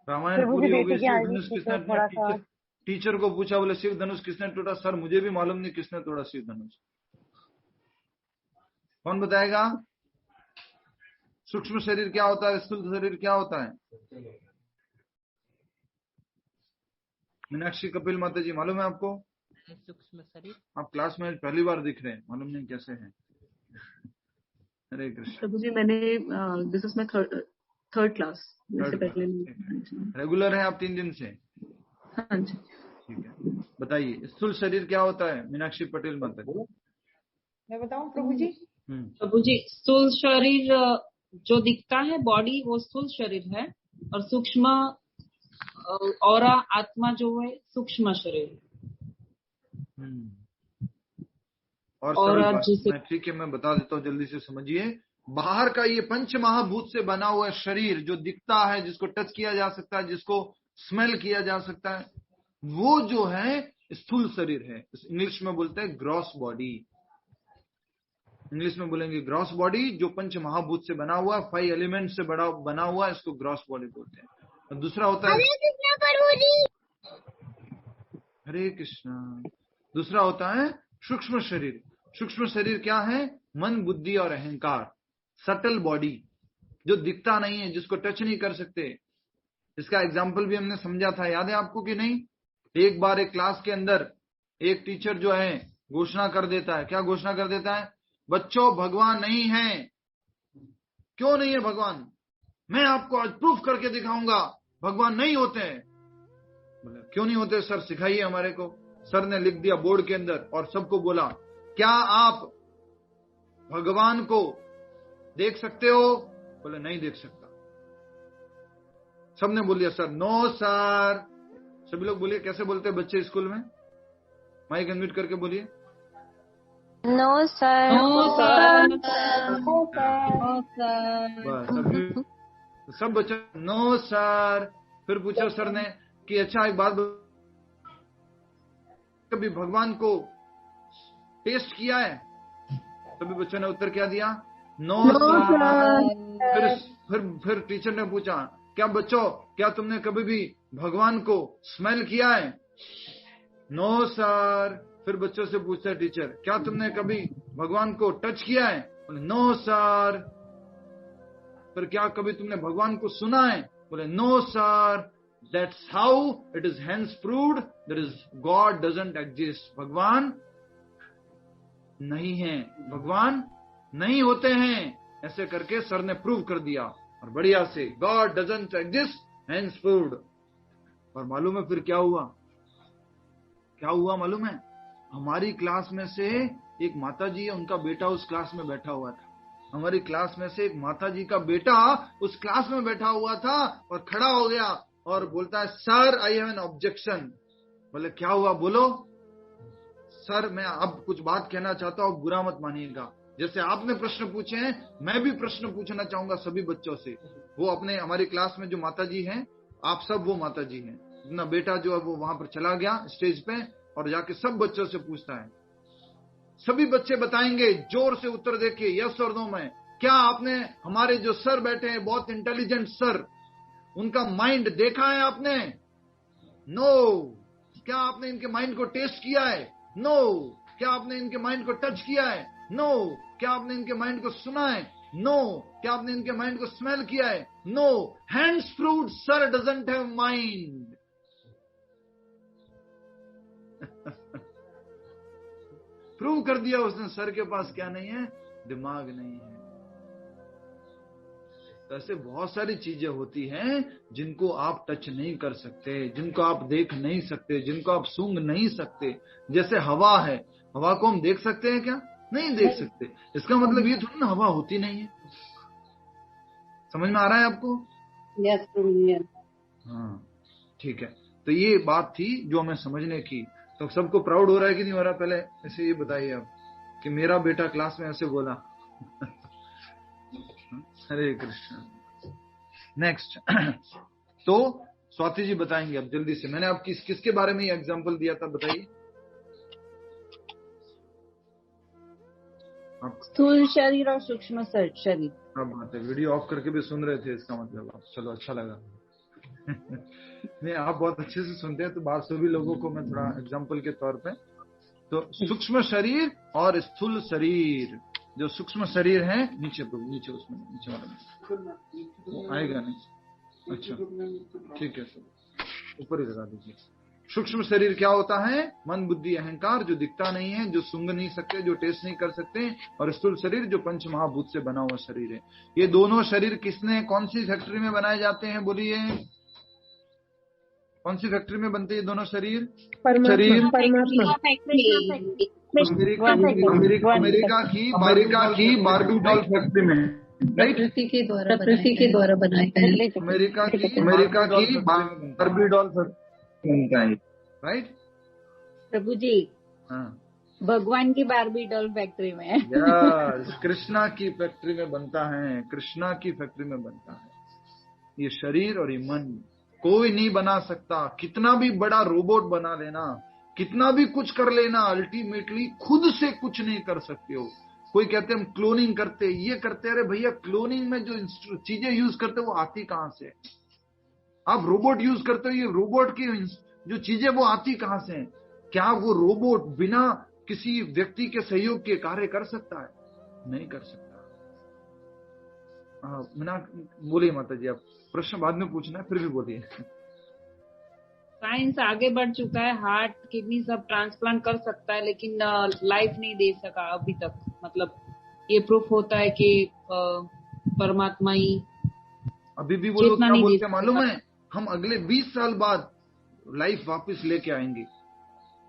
रामायण पूरी हो गई, शिव धनुष किसने? टीचर को पूछा, बोले शिव धनुष किसने तोड़ा? सर मुझे भी मालूम नहीं किसने तोड़ा शिव धनुष। कौन बताएगा? सूक्ष्म शरीर क्या होता है, स्थूल शरीर क्या होता है? मीनाक्षी कपिल माता जी, मालूम है आपको? सूक्ष्म शरीर। आप क्लास में पहली बार दिख रहे हैं, मालूम नहीं कैसे हैं। हरे कृष्ण। प्रभु जी, मैंने this is my third class. Regular है आप 3 दिन से? हाँ जी। ठीक है, बताइए स्थूल शरीर क्या होता है? मीनाक्षी पटेल माता जी। मैं बताऊं प्रभु जी? प्रभु जी, स्थूल शरीर जो दिखता है बॉडी, वो स्थूल शरीर है, और सूक्ष्म और आत्मा जो है सूक्ष्म शरीर। और ठीक है, मैं बता देता हूँ, जल्दी से समझिए। बाहर का ये पंच महाभूत से बना हुआ शरीर जो दिखता है, जिसको टच किया जा सकता है, जिसको स्मेल किया जा सकता है, वो जो है स्थूल शरीर है। इंग्लिश में बोलते हैं ग्रॉस बॉडी। इंग्लिश में बोलेंगे ग्रॉस बॉडी, जो पंच महाभूत से बना हुआ, 5 एलिमेंट से बना हुआ, इसको ग्रॉस बॉडी बोलते हैं। और दूसरा होता है, हरे कृष्णा, दूसरा होता है सूक्ष्म शरीर। सूक्ष्म शरीर क्या है? मन, बुद्धि और अहंकार, सटल बॉडी, जो दिखता नहीं है, जिसको टच नहीं कर सकते। इसका एग्जाम्पल भी हमने समझा था, याद है आपको कि नहीं? एक बार एक क्लास के अंदर एक टीचर जो है घोषणा कर देता है। क्या घोषणा कर देता है? बच्चों, भगवान नहीं है। क्यों नहीं है भगवान? मैं आपको आज प्रूफ करके दिखाऊंगा, भगवान नहीं होते हैं। बोले क्यों नहीं होते सर, सिखाइए हमारे को। सर ने लिख दिया बोर्ड के अंदर और सबको बोला, क्या आप भगवान को देख सकते हो? बोले नहीं देख सकता। सबने बोल दिया सर। No sir. सभी लोग बोलिए, कैसे बोलते हैं बच्चे स्कूल में? माइक अनम्यूट करके बोलिए। No sir. बस सब बच्चे नो सर। फिर पूछा सर ने कि अच्छा एक बात, कभी भगवान को टेस्ट किया है? सभी बच्चों ने उत्तर क्या दिया? No sir. फिर टीचर ने पूछा, क्या बच्चों, क्या तुमने कभी भी भगवान को स्मेल किया है? No sir. फिर बच्चों से पूछता है टीचर, क्या तुमने कभी भगवान को टच किया है? बोले नो सर। फिर क्या कभी तुमने भगवान को सुना है? बोले no sir. That's how it is hence proved that is God doesn't exist. भगवान नहीं है, भगवान नहीं होते हैं। ऐसे करके सर ने प्रूव कर दिया। और बढ़िया से God doesn't exist hence proved. और मालूम है फिर क्या हुआ? क्या हुआ मालूम है? हमारी क्लास में से एक माता जी है, उनका बेटा उस क्लास में बैठा हुआ था। हमारी क्लास में से एक माता जी का बेटा उस क्लास में बैठा हुआ था और खड़ा हो गया और बोलता है, sir I have an objection. बोले क्या हुआ? बोलो। सर मैं अब कुछ बात कहना चाहता हूँ, बुरा मत मानिएगा। जैसे आपने प्रश्न पूछे हैं, मैं भी प्रश्न पूछना चाहूंगा सभी बच्चों से। वो अपने हमारी क्लास में जो माता जी हैं, आप सब वो माता जी हैं। अपना बेटा जो है वो वहां पर चला गया स्टेज पे और जाके सब बच्चों से पूछता है। सभी बच्चे बताएंगे, जोर से उत्तर देके यस और नो में। क्या आपने हमारे जो सर बैठे हैं, बहुत इंटेलिजेंट सर, उनका माइंड देखा है आपने? नो। क्या आपने इनके माइंड को टेस्ट किया है? नो। क्या आपने इनके माइंड को टच किया है? नो। क्या आपने इनके माइंड को सुना है? नो। क्या आपने इनके माइंड को स्मेल किया है? No. Hence proved sir doesn't have mind. Prove कर दिया उसने, सर के पास क्या नहीं है? दिमाग नहीं है। तो ऐसे बहुत सारी चीजें होती हैं जिनको आप टच नहीं कर सकते, जिनको आप देख नहीं सकते, जिनको आप सूंघ नहीं सकते। जैसे हवा है, हवा को हम देख सकते हैं क्या? नहीं देख सकते। इसका मतलब ये थोड़ी ना हवा होती नहीं है। समझ में आ रहा है आपको? यस। हाँ ठीक है। तो ये बात थी जो हमें समझने की। तो सबको प्राउड हो रहा है कि नहीं हो रहा? पहले ऐसे ये बताइए आप कि मेरा बेटा क्लास में ऐसे बोला। हरे कृष्ण। नेक्स्ट तो स्वाति जी बताएंगे अब जल्दी से। मैंने आप किसके बारे में ये एग्जांपल दिया था, बताइए। स्थूल शरीर और सूक्ष्म शरीर। अब बात है, वीडियो ऑफ करके भी सुन रहे थे, इसका मतलब आप। चलो अच्छा लगा। नहीं, आप बहुत अच्छे से सुनते हैं, तो बात सभी लोगों को मैं थोड़ा एग्जांपल के तौर पे। तो सूक्ष्म शरीर और स्थूल शरीर। जो सूक्ष्म शरीर है, नीचे नीचे उसमें नीचे वाला वो आएगा नहीं। अच्छा ठीक है, ऊपर ही लगा दीजिए। सूक्ष्म शरीर क्या होता है? मन बुद्धि अहंकार, जो दिखता नहीं है, जो सूंघ नहीं सकते, जो टेस्ट नहीं कर सकते। और स्थूल शरीर जो पंच महाभूत से बना हुआ शरीर है। ये दोनों शरीर किसने, कौन सी फैक्ट्री में बनाए जाते हैं? बोलिए, कौन सी फैक्ट्री में बनते हैं दोनों शरीर? शरीर अमेरिका की बार्बी डॉल फैक्ट्री में, राइट? प्रकृति के द्वारा बनाए गए। अमेरिका की बार्बी डॉल फैक्ट्री बनता है, राइट? प्रभु जी, हाँ, भगवान की बार्बी डॉल फैक्ट्री में। यस, कृष्णा की फैक्ट्री में बनता है। कृष्णा की फैक्ट्री में बनता है। ये शरीर और ये मन कोई नहीं बना सकता। कितना भी बड़ा रोबोट बना लेना, कितना भी कुछ कर लेना, अल्टीमेटली खुद से कुछ नहीं कर सकते हो। कोई कहते हम क्लोनिंग करते, ये करते। अरे भैया, क्लोनिंग में जो चीजें यूज करते वो आती कहां से? आप रोबोट यूज करते हो, ये रोबोट की जो चीजें वो आती कहां से हैं? क्या वो रोबोट बिना किसी व्यक्ति के सहयोग के कार्य कर सकता है? नहीं कर सकता। बोलिए माता जी, आप प्रश्न बाद में पूछना है, फिर भी बोलिए। साइंस आगे बढ़ चुका है, हार्ट किडनी सब ट्रांसप्लांट कर सकता है, लेकिन लाइफ नहीं दे सका अभी तक। मतलब ये प्रूफ होता है कि परमात्मा ही अभी भी वो लोग क्या बोलते हैं मालूम है? हम अगले 20 साल बाद लाइफ वापस लेके आएंगे।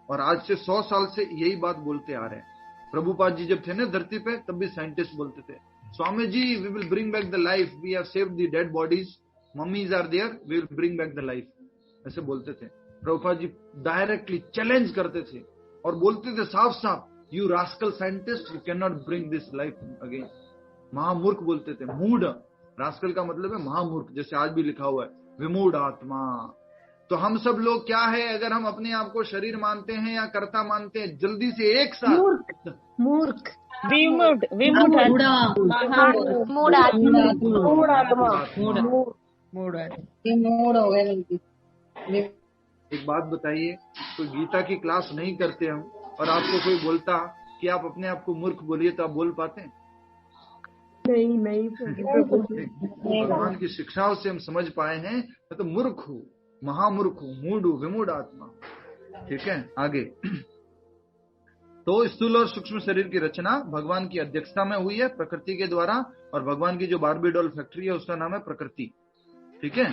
और आज से 100 साल से यही बात बोलते आ रहे हैं। प्रभुपाद जी जब थे ना धरती पे, तब भी साइंटिस्ट बोलते थे, Swami ji we will bring back the life, we have saved the dead bodies, mummies are there, we will bring back the life. ऐसे बोलते थे। प्रभुपाद जी डायरेक्टली चैलेंज करते थे और बोलते थे साफ साफ, you rascal scientist, you cannot bring this life again. महामूर्ख बोलते थे। मूड, रास्कल का मतलब है महामूर्ख, जैसे आज भी लिखा हुआ है, विमूढ़ आत्मा। तो हम सब लोग क्या है, अगर हम अपने आप को शरीर मानते हैं या कर्ता मानते हैं, जल्दी से एक साथ मूर्ख, एक बात बताइए, तो गीता की क्लास नहीं करते हम, और आपको कोई बोलता कि आप अपने आप को मूर्ख बोलिए, तो आप बोल पाते हैं? नहीं। भगवान की शिक्षाओं से हम समझ पाए हैं, मैं तो मूर्ख हूँ, महामूर्ख हूँ, मूढ़ हूँ, विमूढ़ आत्मा। ठीक है, आगे। तो स्थूल और सूक्ष्म शरीर की रचना भगवान की अध्यक्षता में हुई है प्रकृति के द्वारा, और भगवान की जो बार्बी डॉल फैक्ट्री है उसका नाम है प्रकृति। ठीक है।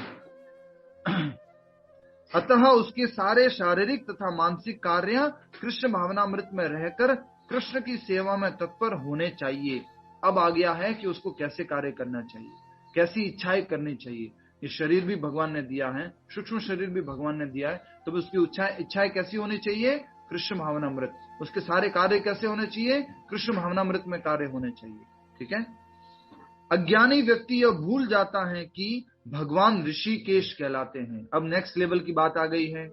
अतः उसके सारे शारीरिक तथा मानसिक कार्य कृष्ण भावनामृत में रहकर कृष्ण की सेवा में तत्पर होने चाहिए। अब आ गया है कि उसको कैसे कार्य करना चाहिए, कैसी इच्छाएं करनी चाहिए। ये शरीर भी भगवान ने दिया है, सूक्ष्म शरीर भी भगवान ने दिया है, तो उसकी इच्छाएं कैसी होनी चाहिए? कृष्ण भावनामृत। उसके सारे कार्य कैसे होने चाहिए? कृष्ण भावनामृत में कार्य होने चाहिए। ठीक है। अज्ञानी व्यक्ति यह भूल जाता है कि भगवान ऋषिकेश कहलाते हैं। अब नेक्स्ट लेवल की बात आ गई है।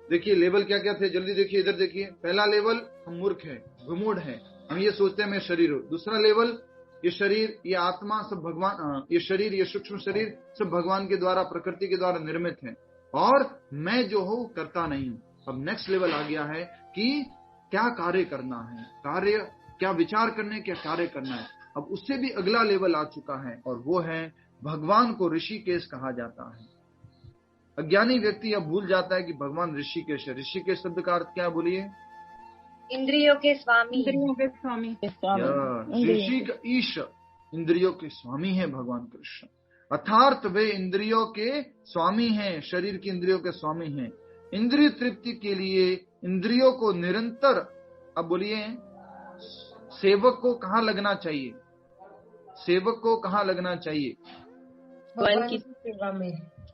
देखिए लेवल क्या क्या थे, जल्दी देखिए, इधर देखिए। पहला लेवल, हम मूर्ख है, विमूढ़ है, हम ये सोचते हैं मैं शरीर हूं। दूसरा लेवल, ये शरीर, ये आत्मा सब भगवान, ये शरीर, ये सूक्ष्म शरीर सब भगवान के द्वारा, प्रकृति के द्वारा निर्मित है, और मैं जो हूं करता नहीं हूं। अब नेक्स्ट लेवल आ गया है कि क्या कार्य करना है, कार्य क्या विचार करने, क्या कार्य करना है। अब उससे भी अगला लेवल आ चुका है, और वो है भगवान को ऋषिकेश कहा जाता है। अज्ञानी व्यक्ति यह भूल जाता है कि भगवान ऋषिकेश है। ऋषिकेश शब्द का अर्थ क्या, बोलिए? इंद्रियों के स्वामी। इंद्रियों के स्वामी। ऋषि का ईश, इंद्रियों के स्वामी है भगवान कृष्ण। अर्थात वे इंद्रियों के स्वामी हैं, शरीर की इंद्रियों के स्वामी हैं। इंद्रिय तृप्ति के लिए इंद्रियों को निरंतर, अब बोलिए, सेवक को कहाँ लगना चाहिए? सेवक को कहाँ लगना चाहिए? भगवान की सेवा में।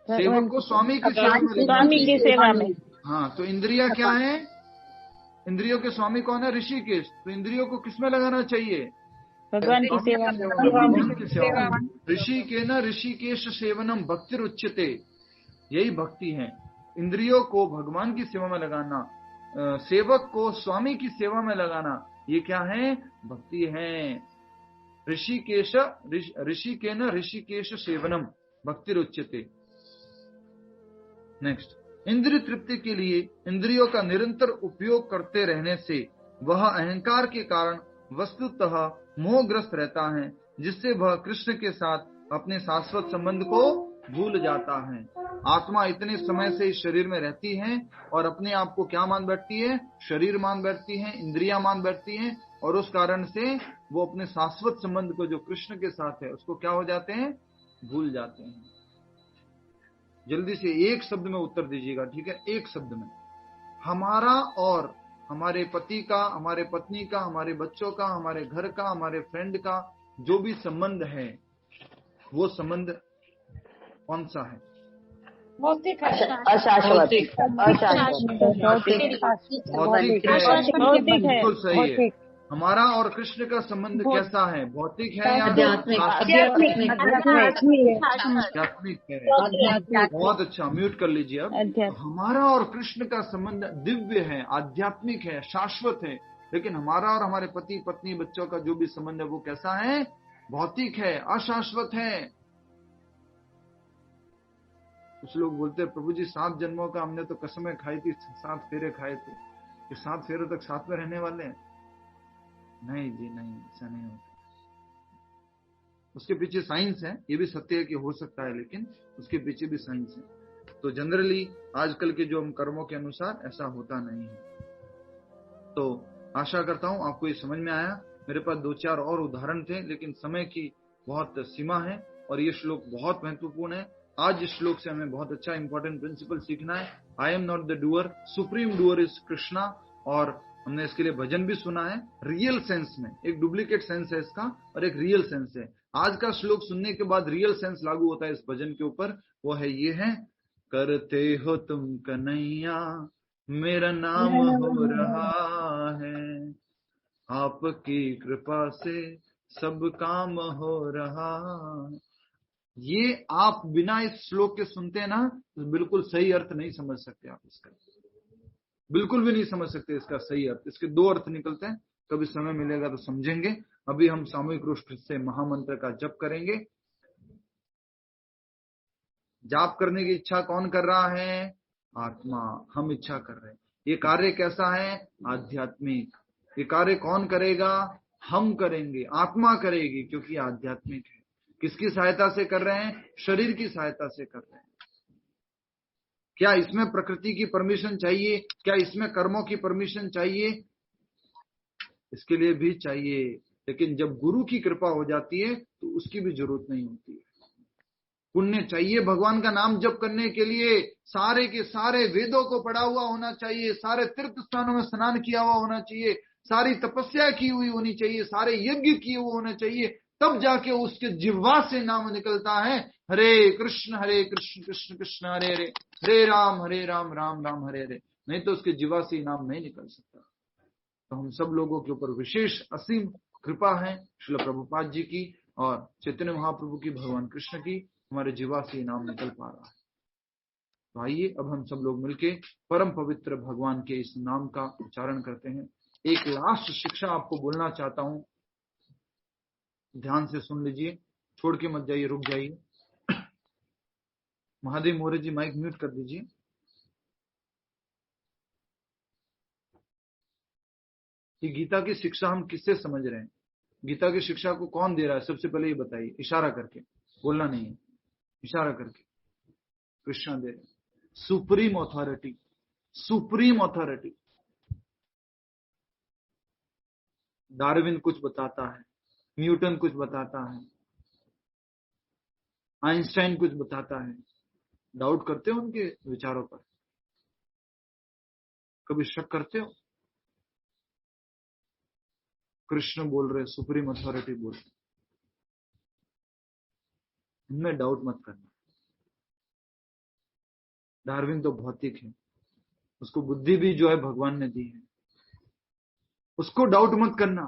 सेवक को स्वामी की सेवा में। हाँ, तो इंद्रिया क्या है? इंद्रियों के स्वामी कौन है? ऋषिकेश। तो इंद्रियों को किसमें लगाना चाहिए? भगवान की सेवा में। भगवान की सेवा में। ऋषि के न ऋषिकेश सेवनम भक्ति उच्यते, यही भक्ति है। इंद्रियों को भगवान की सेवा में लगाना, सेवक को स्वामी की सेवा में लगाना, ये क्या है? भक्ति है। ऋषिकेश, ऋषि के न ऋषिकेश सेवनम भक्ति उच्यते। नेक्स्ट, इंद्रिय तृप्ति के लिए इंद्रियों का निरंतर उपयोग करते रहने से वह अहंकार के कारण वस्तुतः मोहग्रस्त रहता है, जिससे वह कृष्ण के साथ अपने शाश्वत संबंध को भूल जाता है। आत्मा इतने समय से इस शरीर में रहती है और अपने आप को क्या मान बैठती है? शरीर मान बैठती है, इंद्रियां मान बैठती हैं, और उस कारण से वो अपने शाश्वत संबंध को जो कृष्ण के साथ है उसको क्या हो जाते हैं? भूल जाते हैं। जल्दी से एक शब्द में उत्तर दीजिएगा, ठीक है? एक शब्द में। हमारा और हमारे पति का, हमारे पत्नी का, हमारे बच्चों का, हमारे घर का, हमारे फ्रेंड का जो भी संबंध है, वो संबंध कौन सा है? भौतिक है, अशाश्वत। भौतिक है, बिल्कुल सही है। हमारा और कृष्ण का संबंध कैसा है? भौतिक है या आध्यात्मिक है? बहुत अच्छा, म्यूट कर लीजिए अब। हमारा और कृष्ण का संबंध दिव्य है, आध्यात्मिक है, शाश्वत है। लेकिन हमारा और हमारे पति पत्नी बच्चों का जो भी संबंध है वो कैसा है? भौतिक है, अशाश्वत है। कुछ लोग बोलते हैं प्रभु जी 7 जन्मों का हमने तो कसमें खाई थी, 7 फेरे खाए थे, कि 7 फेरों तक साथ में रहने वाले हैं। नहीं जी नहीं, ऐसा नहीं होता। उसके पीछे साइंस है, ये भी सत्य है कि हो सकता है, लेकिन उसके पीछे भी साइंस है। तो जनरली आजकल के जो हम कर्मों के अनुसार ऐसा होता नहीं है। तो आशा करता हूं आपको ये समझ में आया। मेरे पास 2-4 और उदाहरण थे, लेकिन समय की बहुत सीमा है और ये श्लोक बहुत महत्वपूर्ण है। आज इस श्लोक से हमें बहुत अच्छा इंपॉर्टेंट प्रिंसिपल सीखना है। I am not the doer, supreme doer is Krishna. और हमने इसके लिए भजन भी सुना है, रियल सेंस में। एक डुप्लीकेट सेंस है इसका और एक रियल सेंस है। आज का श्लोक सुनने के बाद रियल सेंस लागू होता है इस भजन के ऊपर, वो है ये है, करते हो तुम कन्हैया मेरा नाम हो रहा है, आपकी कृपा से सब काम हो रहा। ये आप बिना इस श्लोक के सुनते हैं ना, तो बिल्कुल सही अर्थ नहीं समझ सकते आप इसका, बिल्कुल भी नहीं समझ सकते इसका सही अर्थ। इसके 2 अर्थ निकलते हैं, कभी समय मिलेगा तो समझेंगे। अभी हम सामूहिक रूप से महामंत्र का जप करेंगे। जाप करने की इच्छा कौन कर रहा है? आत्मा, हम इच्छा कर रहे हैं। ये कार्य कैसा है? आध्यात्मिक। ये कार्य कौन करेगा? हम करेंगे, आत्मा करेगी, क्योंकि आध्यात्मिक है। किसकी सहायता से कर रहे हैं? शरीर की सहायता से कर रहे हैं। क्या इसमें प्रकृति की परमिशन चाहिए? क्या इसमें कर्मों की परमिशन चाहिए? इसके लिए भी चाहिए, लेकिन जब गुरु की कृपा हो जाती है तो उसकी भी जरूरत नहीं होती है। पुण्य चाहिए भगवान का नाम जप करने के लिए, सारे के सारे वेदों को पढ़ा हुआ होना चाहिए, सारे तीर्थ स्थानों में स्नान किया हुआ होना चाहिए, सारी तपस्या की हुई होनी चाहिए, सारे यज्ञ किए हुए होने चाहिए, तब जाके उसके जिह्वा से नाम निकलता है हरे कृष्ण कृष्ण कृष्ण हरे हरे, हरे राम राम राम हरे हरे। नहीं तो उसके जिह्वा से नाम नहीं निकल सकता। तो हम सब लोगों के ऊपर विशेष असीम कृपा है श्रील प्रभुपाद जी की और चैतन्य महाप्रभु की, भगवान कृष्ण की, हमारे जीवा से नाम निकल पा रहा है। तो आइए अब हम सब लोग मिलके परम पवित्र भगवान के इस नाम का उच्चारण करते हैं। एक लास्ट शिक्षा आपको बोलना चाहता हूं, ध्यान से सुन लीजिए, छोड़ के मत जाइए, रुक जाइए। महादेव मोरे जी माइक म्यूट कर दीजिए। कि गीता की शिक्षा हम किससे समझ रहे हैं, गीता की शिक्षा को कौन दे रहा है, सबसे पहले ये बताइए, इशारा करके, बोलना नहीं है, इशारा करके। कृष्ण दे रहे, supreme authority, supreme authority. Darwin कुछ बताता है, न्यूटन कुछ बताता है, आइंस्टाइन कुछ बताता है, डाउट करते हो उनके विचारों पर? कभी शक करते हो? कृष्ण बोल रहे, सुप्रीम अथॉरिटी बोल रहे, इनमें डाउट मत करना। डार्विन तो भौतिक है, उसको बुद्धि भी जो है भगवान ने दी है, उसको डाउट मत करना।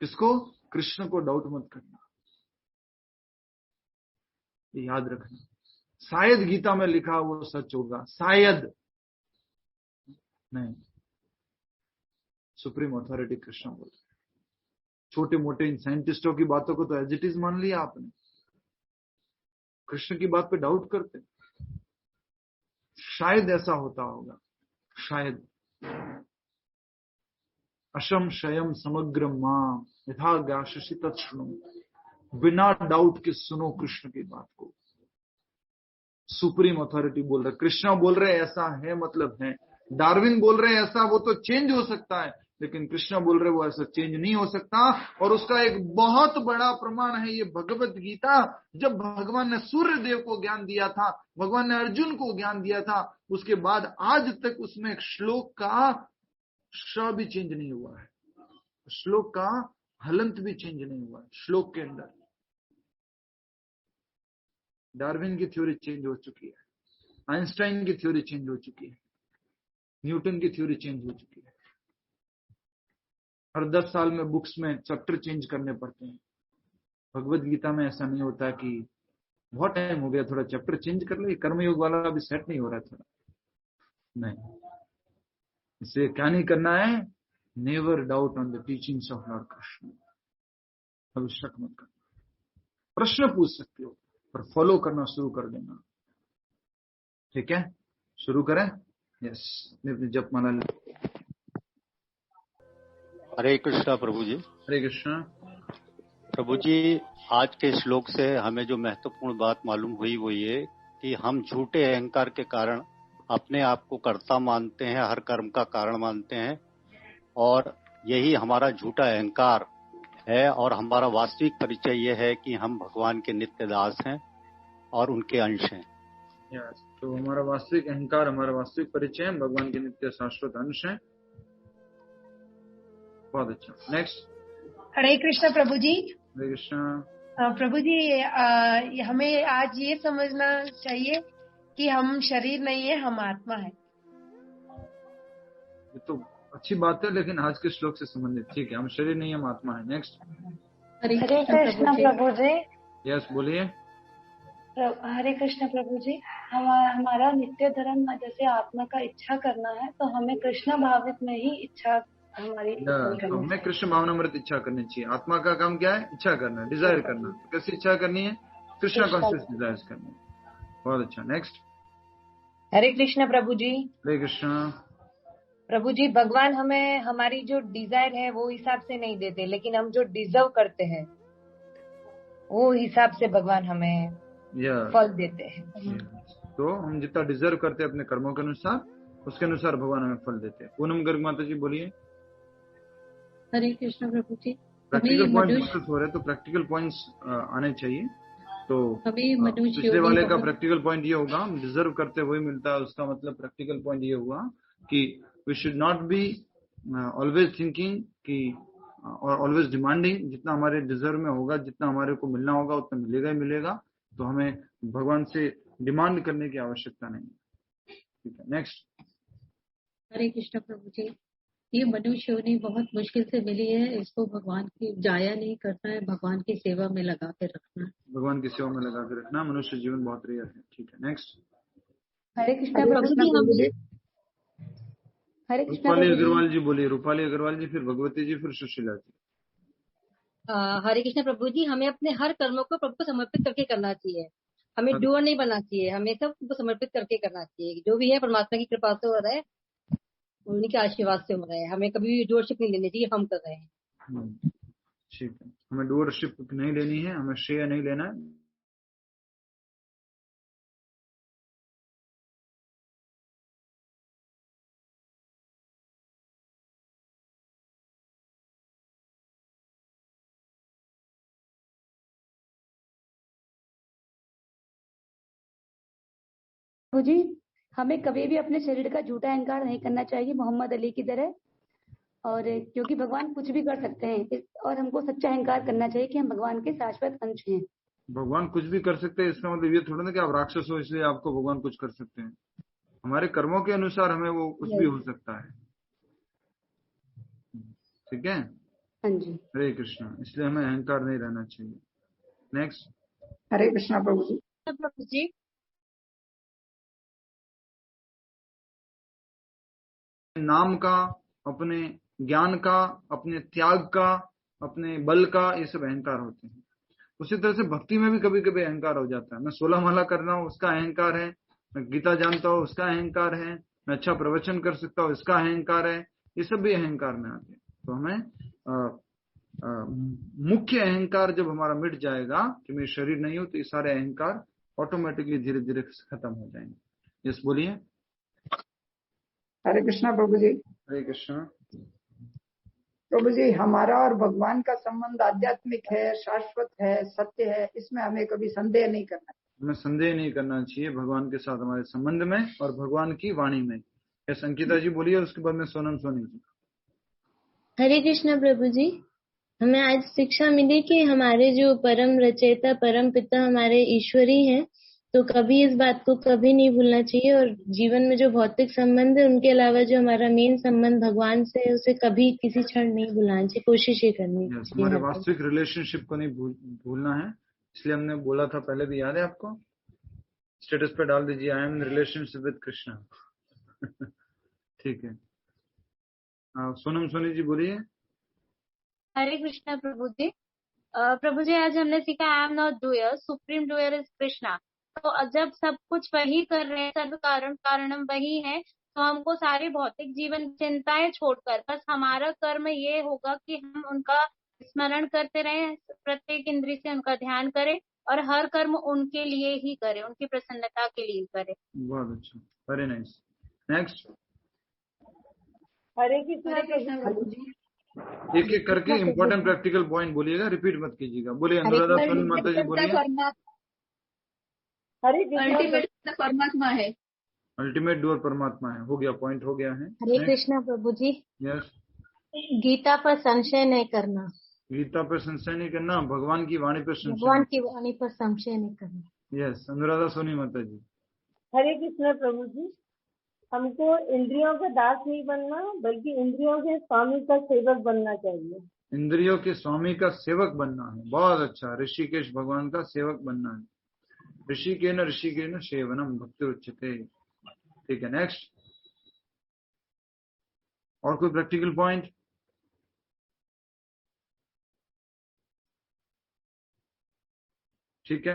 किसको? कृष्ण को डाउट मत करना, ये याद रखना। शायद गीता में लिखा वो सच होगा, शायद नहीं। सुप्रीम अथॉरिटी कृष्ण बोल रहे। छोटे मोटे इन साइंटिस्टों की बातों को तो एज इट इज मान लिया आपने, कृष्ण की बात पे डाउट करते। शायद ऐसा होता होगा, शायद। अशम शयम समग्र मां यथा ज्ञाशि तत्शृणु, बिना डाउट के सुनो कृष्ण की बात को। सुप्रीम अथॉरिटी बोल रहे, कृष्ण बोल रहे ऐसा है मतलब है। डार्विन बोल रहे ऐसा, वो तो चेंज हो सकता है, लेकिन कृष्ण बोल रहे वो ऐसा चेंज नहीं हो सकता। और उसका एक बहुत बड़ा प्रमाण है ये भगवत गीता। जब भगवान ने सूर्य देव को ज्ञान दिया था, भगवान ने अर्जुन को ज्ञान दिया था, उसके बाद आज तक उसमें एक श्लोक का श भी चेंज नहीं हुआ है, श्लोक का हलंत भी चेंज नहीं हुआ है श्लोक के अंदर। डार्विन की थ्योरी चेंज हो चुकी है, आइंस्टाइन की थ्योरी चेंज हो चुकी है, न्यूटन की थ्योरी चेंज हो चुकी है। हर 10 साल में बुक्स में चैप्टर चेंज करने पड़ते हैं। भगवत गीता में ऐसा नहीं होता कि बहुत टाइम हो गया, थोड़ा चैप्टर चेंज कर ले, कर्मयोग वाला अभी सेट नहीं हो रहा है थोड़ा, नहीं। इससे क्या नहीं करना है? Never doubt on the teachings of Lord Krishna. कभी शक मत करना। प्रश्न पूछ सकते हो पर फॉलो करना शुरू कर देना, ठीक है? शुरू करें? यस, अपनी जपमाला ले। हरे कृष्णा प्रभु जी। हरे कृष्णा प्रभु जी, आज के श्लोक से हमें जो महत्वपूर्ण बात मालूम हुई वो ये कि हम झूठे अहंकार के कारण अपने आप को कर्ता मानते हैं, हर कर्म का कारण मानते हैं, और यही हमारा झूठा अहंकार है। और हमारा वास्तविक परिचय ये है कि हम भगवान के नित्य दास हैं और उनके अंश हैं। तो हमारा वास्तविक अहंकार, हमारा वास्तविक परिचय है, भगवान के नित्य शाश्वत अंश है। बहुत अच्छा। नेक्स्ट। हरे कृष्ण प्रभु जी। हरे कृष्णा प्रभु जी, हमें आज ये समझना चाहिए कि हम शरीर नहीं है, हम आत्मा है। ये तो अच्छी बात है, लेकिन आज के श्लोक से संबंधित, ठीक है? हम शरीर नहीं, हम आत्मा है। नेक्स्ट। हरे कृष्ण प्रभु जी। यस, बोलिए। हरे कृष्ण प्रभु जी, हमारा नित्य धर्म जैसे आत्मा का इच्छा करना है, तो हमें कृष्ण भावित में ही इच्छा हमारी तो हमें कृष्ण भावनामृत इच्छा करनी चाहिए। आत्मा का काम क्या है? इच्छा करना, डिजायर करना। तो कैसी इच्छा करनी है? कृष्ण कॉन्शियस डिजायर करनी है। बहुत अच्छा। नेक्स्ट। हरे कृष्ण प्रभु जी। हरे कृष्ण प्रभु जी, भगवान हमें हमारी जो डिजायर है वो हिसाब से नहीं देते, लेकिन हम जो डिजर्व करते हैं वो हिसाब से भगवान हमें फल देते हैं। तो हम जितना डिजर्व करते हैं अपने कर्मों के अनुसार, उसके अनुसार भगवान हमें फल देते हैं। पूनम गर्ग माता जी बोलिए। हरे कृष्ण प्रभु जी। प्रैक्टिकल पॉइंट डिस्कस हो रहे हैं तो प्रैक्टिकल पॉइंट्स आने चाहिए। तो पिछले वाले का प्रैक्टिकल पॉइंट ये होगा, हम डिजर्व करते वही मिलता है, उसका मतलब प्रैक्टिकल पॉइंट ये हुआ कि we should not be always thinking कि और ऑलवेज डिमांडिंग। जितना हमारे डिजर्व में होगा, जितना हमारे को मिलना होगा उतना मिलेगा ही मिलेगा। तो हमें भगवान से डिमांड करने की आवश्यकता नहीं है। ठीक है, नेक्स्ट। हरे कृष्ण प्रभु जी। ये मनुष्य योनि बहुत मुश्किल से मिली है, इसको भगवान की जाया नहीं करना है, भगवान की सेवा में लगा के रखना है। भगवान की सेवा में लगा के रखना। मनुष्य जीवन बहुत रेयर है। ठीक है, नेक्स्ट। हरे कृष्ण प्रभु जी। हरे कृष्ण रूपाली अग्रवाल जी बोलिए। रूपाली अग्रवाल जी, फिर भगवती जी, फिर सुशीला जी। हरे कृष्ण प्रभु जी। हमें अपने हर कर्मों को प्रभु को समर्पित करके करना चाहिए, हमें डूअर नहीं बनना चाहिए, हमें सब को समर्पित करके करना चाहिए। जो भी है परमात्मा की कृपा से हो रहा है, उन्हीं के आशीर्वाद से हो रहा है। हमें कभी भी डूअरशिप नहीं लेनी चाहिए, हम कर रहे हैं। ठीक है, हमें डूअरशिप नहीं लेनी है, हमें श्रेय नहीं लेना है। जी, हमें कभी भी अपने शरीर का झूठा अहंकार नहीं करना चाहिए मोहम्मद अली की तरह, और क्योंकि भगवान कुछ भी कर सकते हैं, और हमको सच्चा अहंकार करना चाहिए कि हम भगवान के शाश्वत अंश हैं। भगवान कुछ भी कर सकते हैं इसका मतलब ये थोड़ा ना कि आप राक्षस हो इसलिए आपको भगवान कुछ कर सकते हैं। हमारे कर्मों के अनुसार हमें वो कुछ भी हो सकता है। ठीक है, हाँ जी। हरे कृष्णा। इसलिए हमें अहंकार नहीं रहना चाहिए। नेक्स्ट। हरे कृष्णा प्रभु जी। प्रभु जी। नाम का, अपने ज्ञान का, अपने त्याग का, अपने बल का, ये सब अहंकार होते हैं। उसी तरह से भक्ति में भी कभी कभी अहंकार हो जाता है। मैं 16 माला कर रहा हूँ, उसका अहंकार है। मैं गीता जानता हूँ, उसका अहंकार है। मैं अच्छा प्रवचन कर सकता हूँ, इसका अहंकार है। ये सब भी अहंकार में आते हैं। तो हमें मुख्य अहंकार जब हमारा मिट जाएगा कि मैं शरीर नहीं हूं, तो ये सारे अहंकार ऑटोमेटिकली धीरे धीरे खत्म हो जाएंगे। यस बोलिए। हरे कृष्णा प्रभु जी। हरे कृष्णा प्रभु जी, हमारा और भगवान का संबंध आध्यात्मिक है, शाश्वत है, सत्य है, इसमें हमें कभी संदेह नहीं करना चाहिए। हमें संदेह नहीं करना चाहिए भगवान के साथ हमारे संबंध में और भगवान की वाणी में। यस अंकिता जी बोलिए, उसके बाद में सोनम सोनी जी। हरे कृष्णा प्रभु जी। हमें आज शिक्षा मिली कि हमारे जो परम रचयिता, परम पिता हमारे ईश्वरी हैं, तो कभी इस बात को कभी नहीं भूलना चाहिए, और जीवन में जो भौतिक संबंध है उनके अलावा जो हमारा मेन संबंध भगवान से है, उसे कभी किसी क्षण नहीं भुलाना चाहिए, कोशिश ही करनी चाहिए। हमारे वास्तविक रिलेशनशिप को नहीं भूलना है। इसलिए हमने बोला था पहले भी, याद है आपको? स्टेटस पे डाल दीजिए, I am in relationship with Krishna. ठीक है, सोनम सोनी जी बोलिए। हरे कृष्णा प्रभु जी। प्रभु जी, आज हमने सीखा I am not doer, supreme doer is Krishna. तो जब सब कुछ वही कर रहे हैं, सब कारणम वही है, तो हमको सारी भौतिक जीवन चिंताएं छोड़कर बस हमारा कर्म ये होगा कि हम उनका स्मरण करते रहें, प्रत्येक इंद्रिय से उनका ध्यान करें, और हर कर्म उनके लिए ही करें, उनकी प्रसन्नता के लिए करें। बहुत अच्छा, वेरी नाइस। नेक्स्ट। हरे कृष्णा प्रभु जी। एक एक करके इम्पोर्टेंट प्रैक्टिकल पॉइंट बोलिएगा, रिपीट मत कीजिएगा। बोलिए अनुराधा सोनी माता जी बोलिए। अल्टीमेट परमात्मा है। अल्टीमेट डूअर परमात्मा है। हो गया, पॉइंट हो गया है। हरे कृष्णा प्रभु जी। यस। गीता पर संशय नहीं करना। गीता पर संशय नहीं करना, भगवान की वाणी पर संशय। भगवान की वाणी पर संशय नहीं करना। यस, अनुराधा सोनी माता जी। हरे कृष्ण प्रभु जी। हमको इंद्रियों का दास नहीं बनना, बल्कि इंद्रियों के स्वामी का सेवक बनना चाहिए। इंद्रियों के स्वामी का सेवक बनना है। बहुत अच्छा, ऋषिकेश भगवान का सेवक बनना है। ऋषिकेन सेवनम भक्ति उच्यते। ठीक है, नेक्स्ट। और कोई प्रैक्टिकल पॉइंट? ठीक है।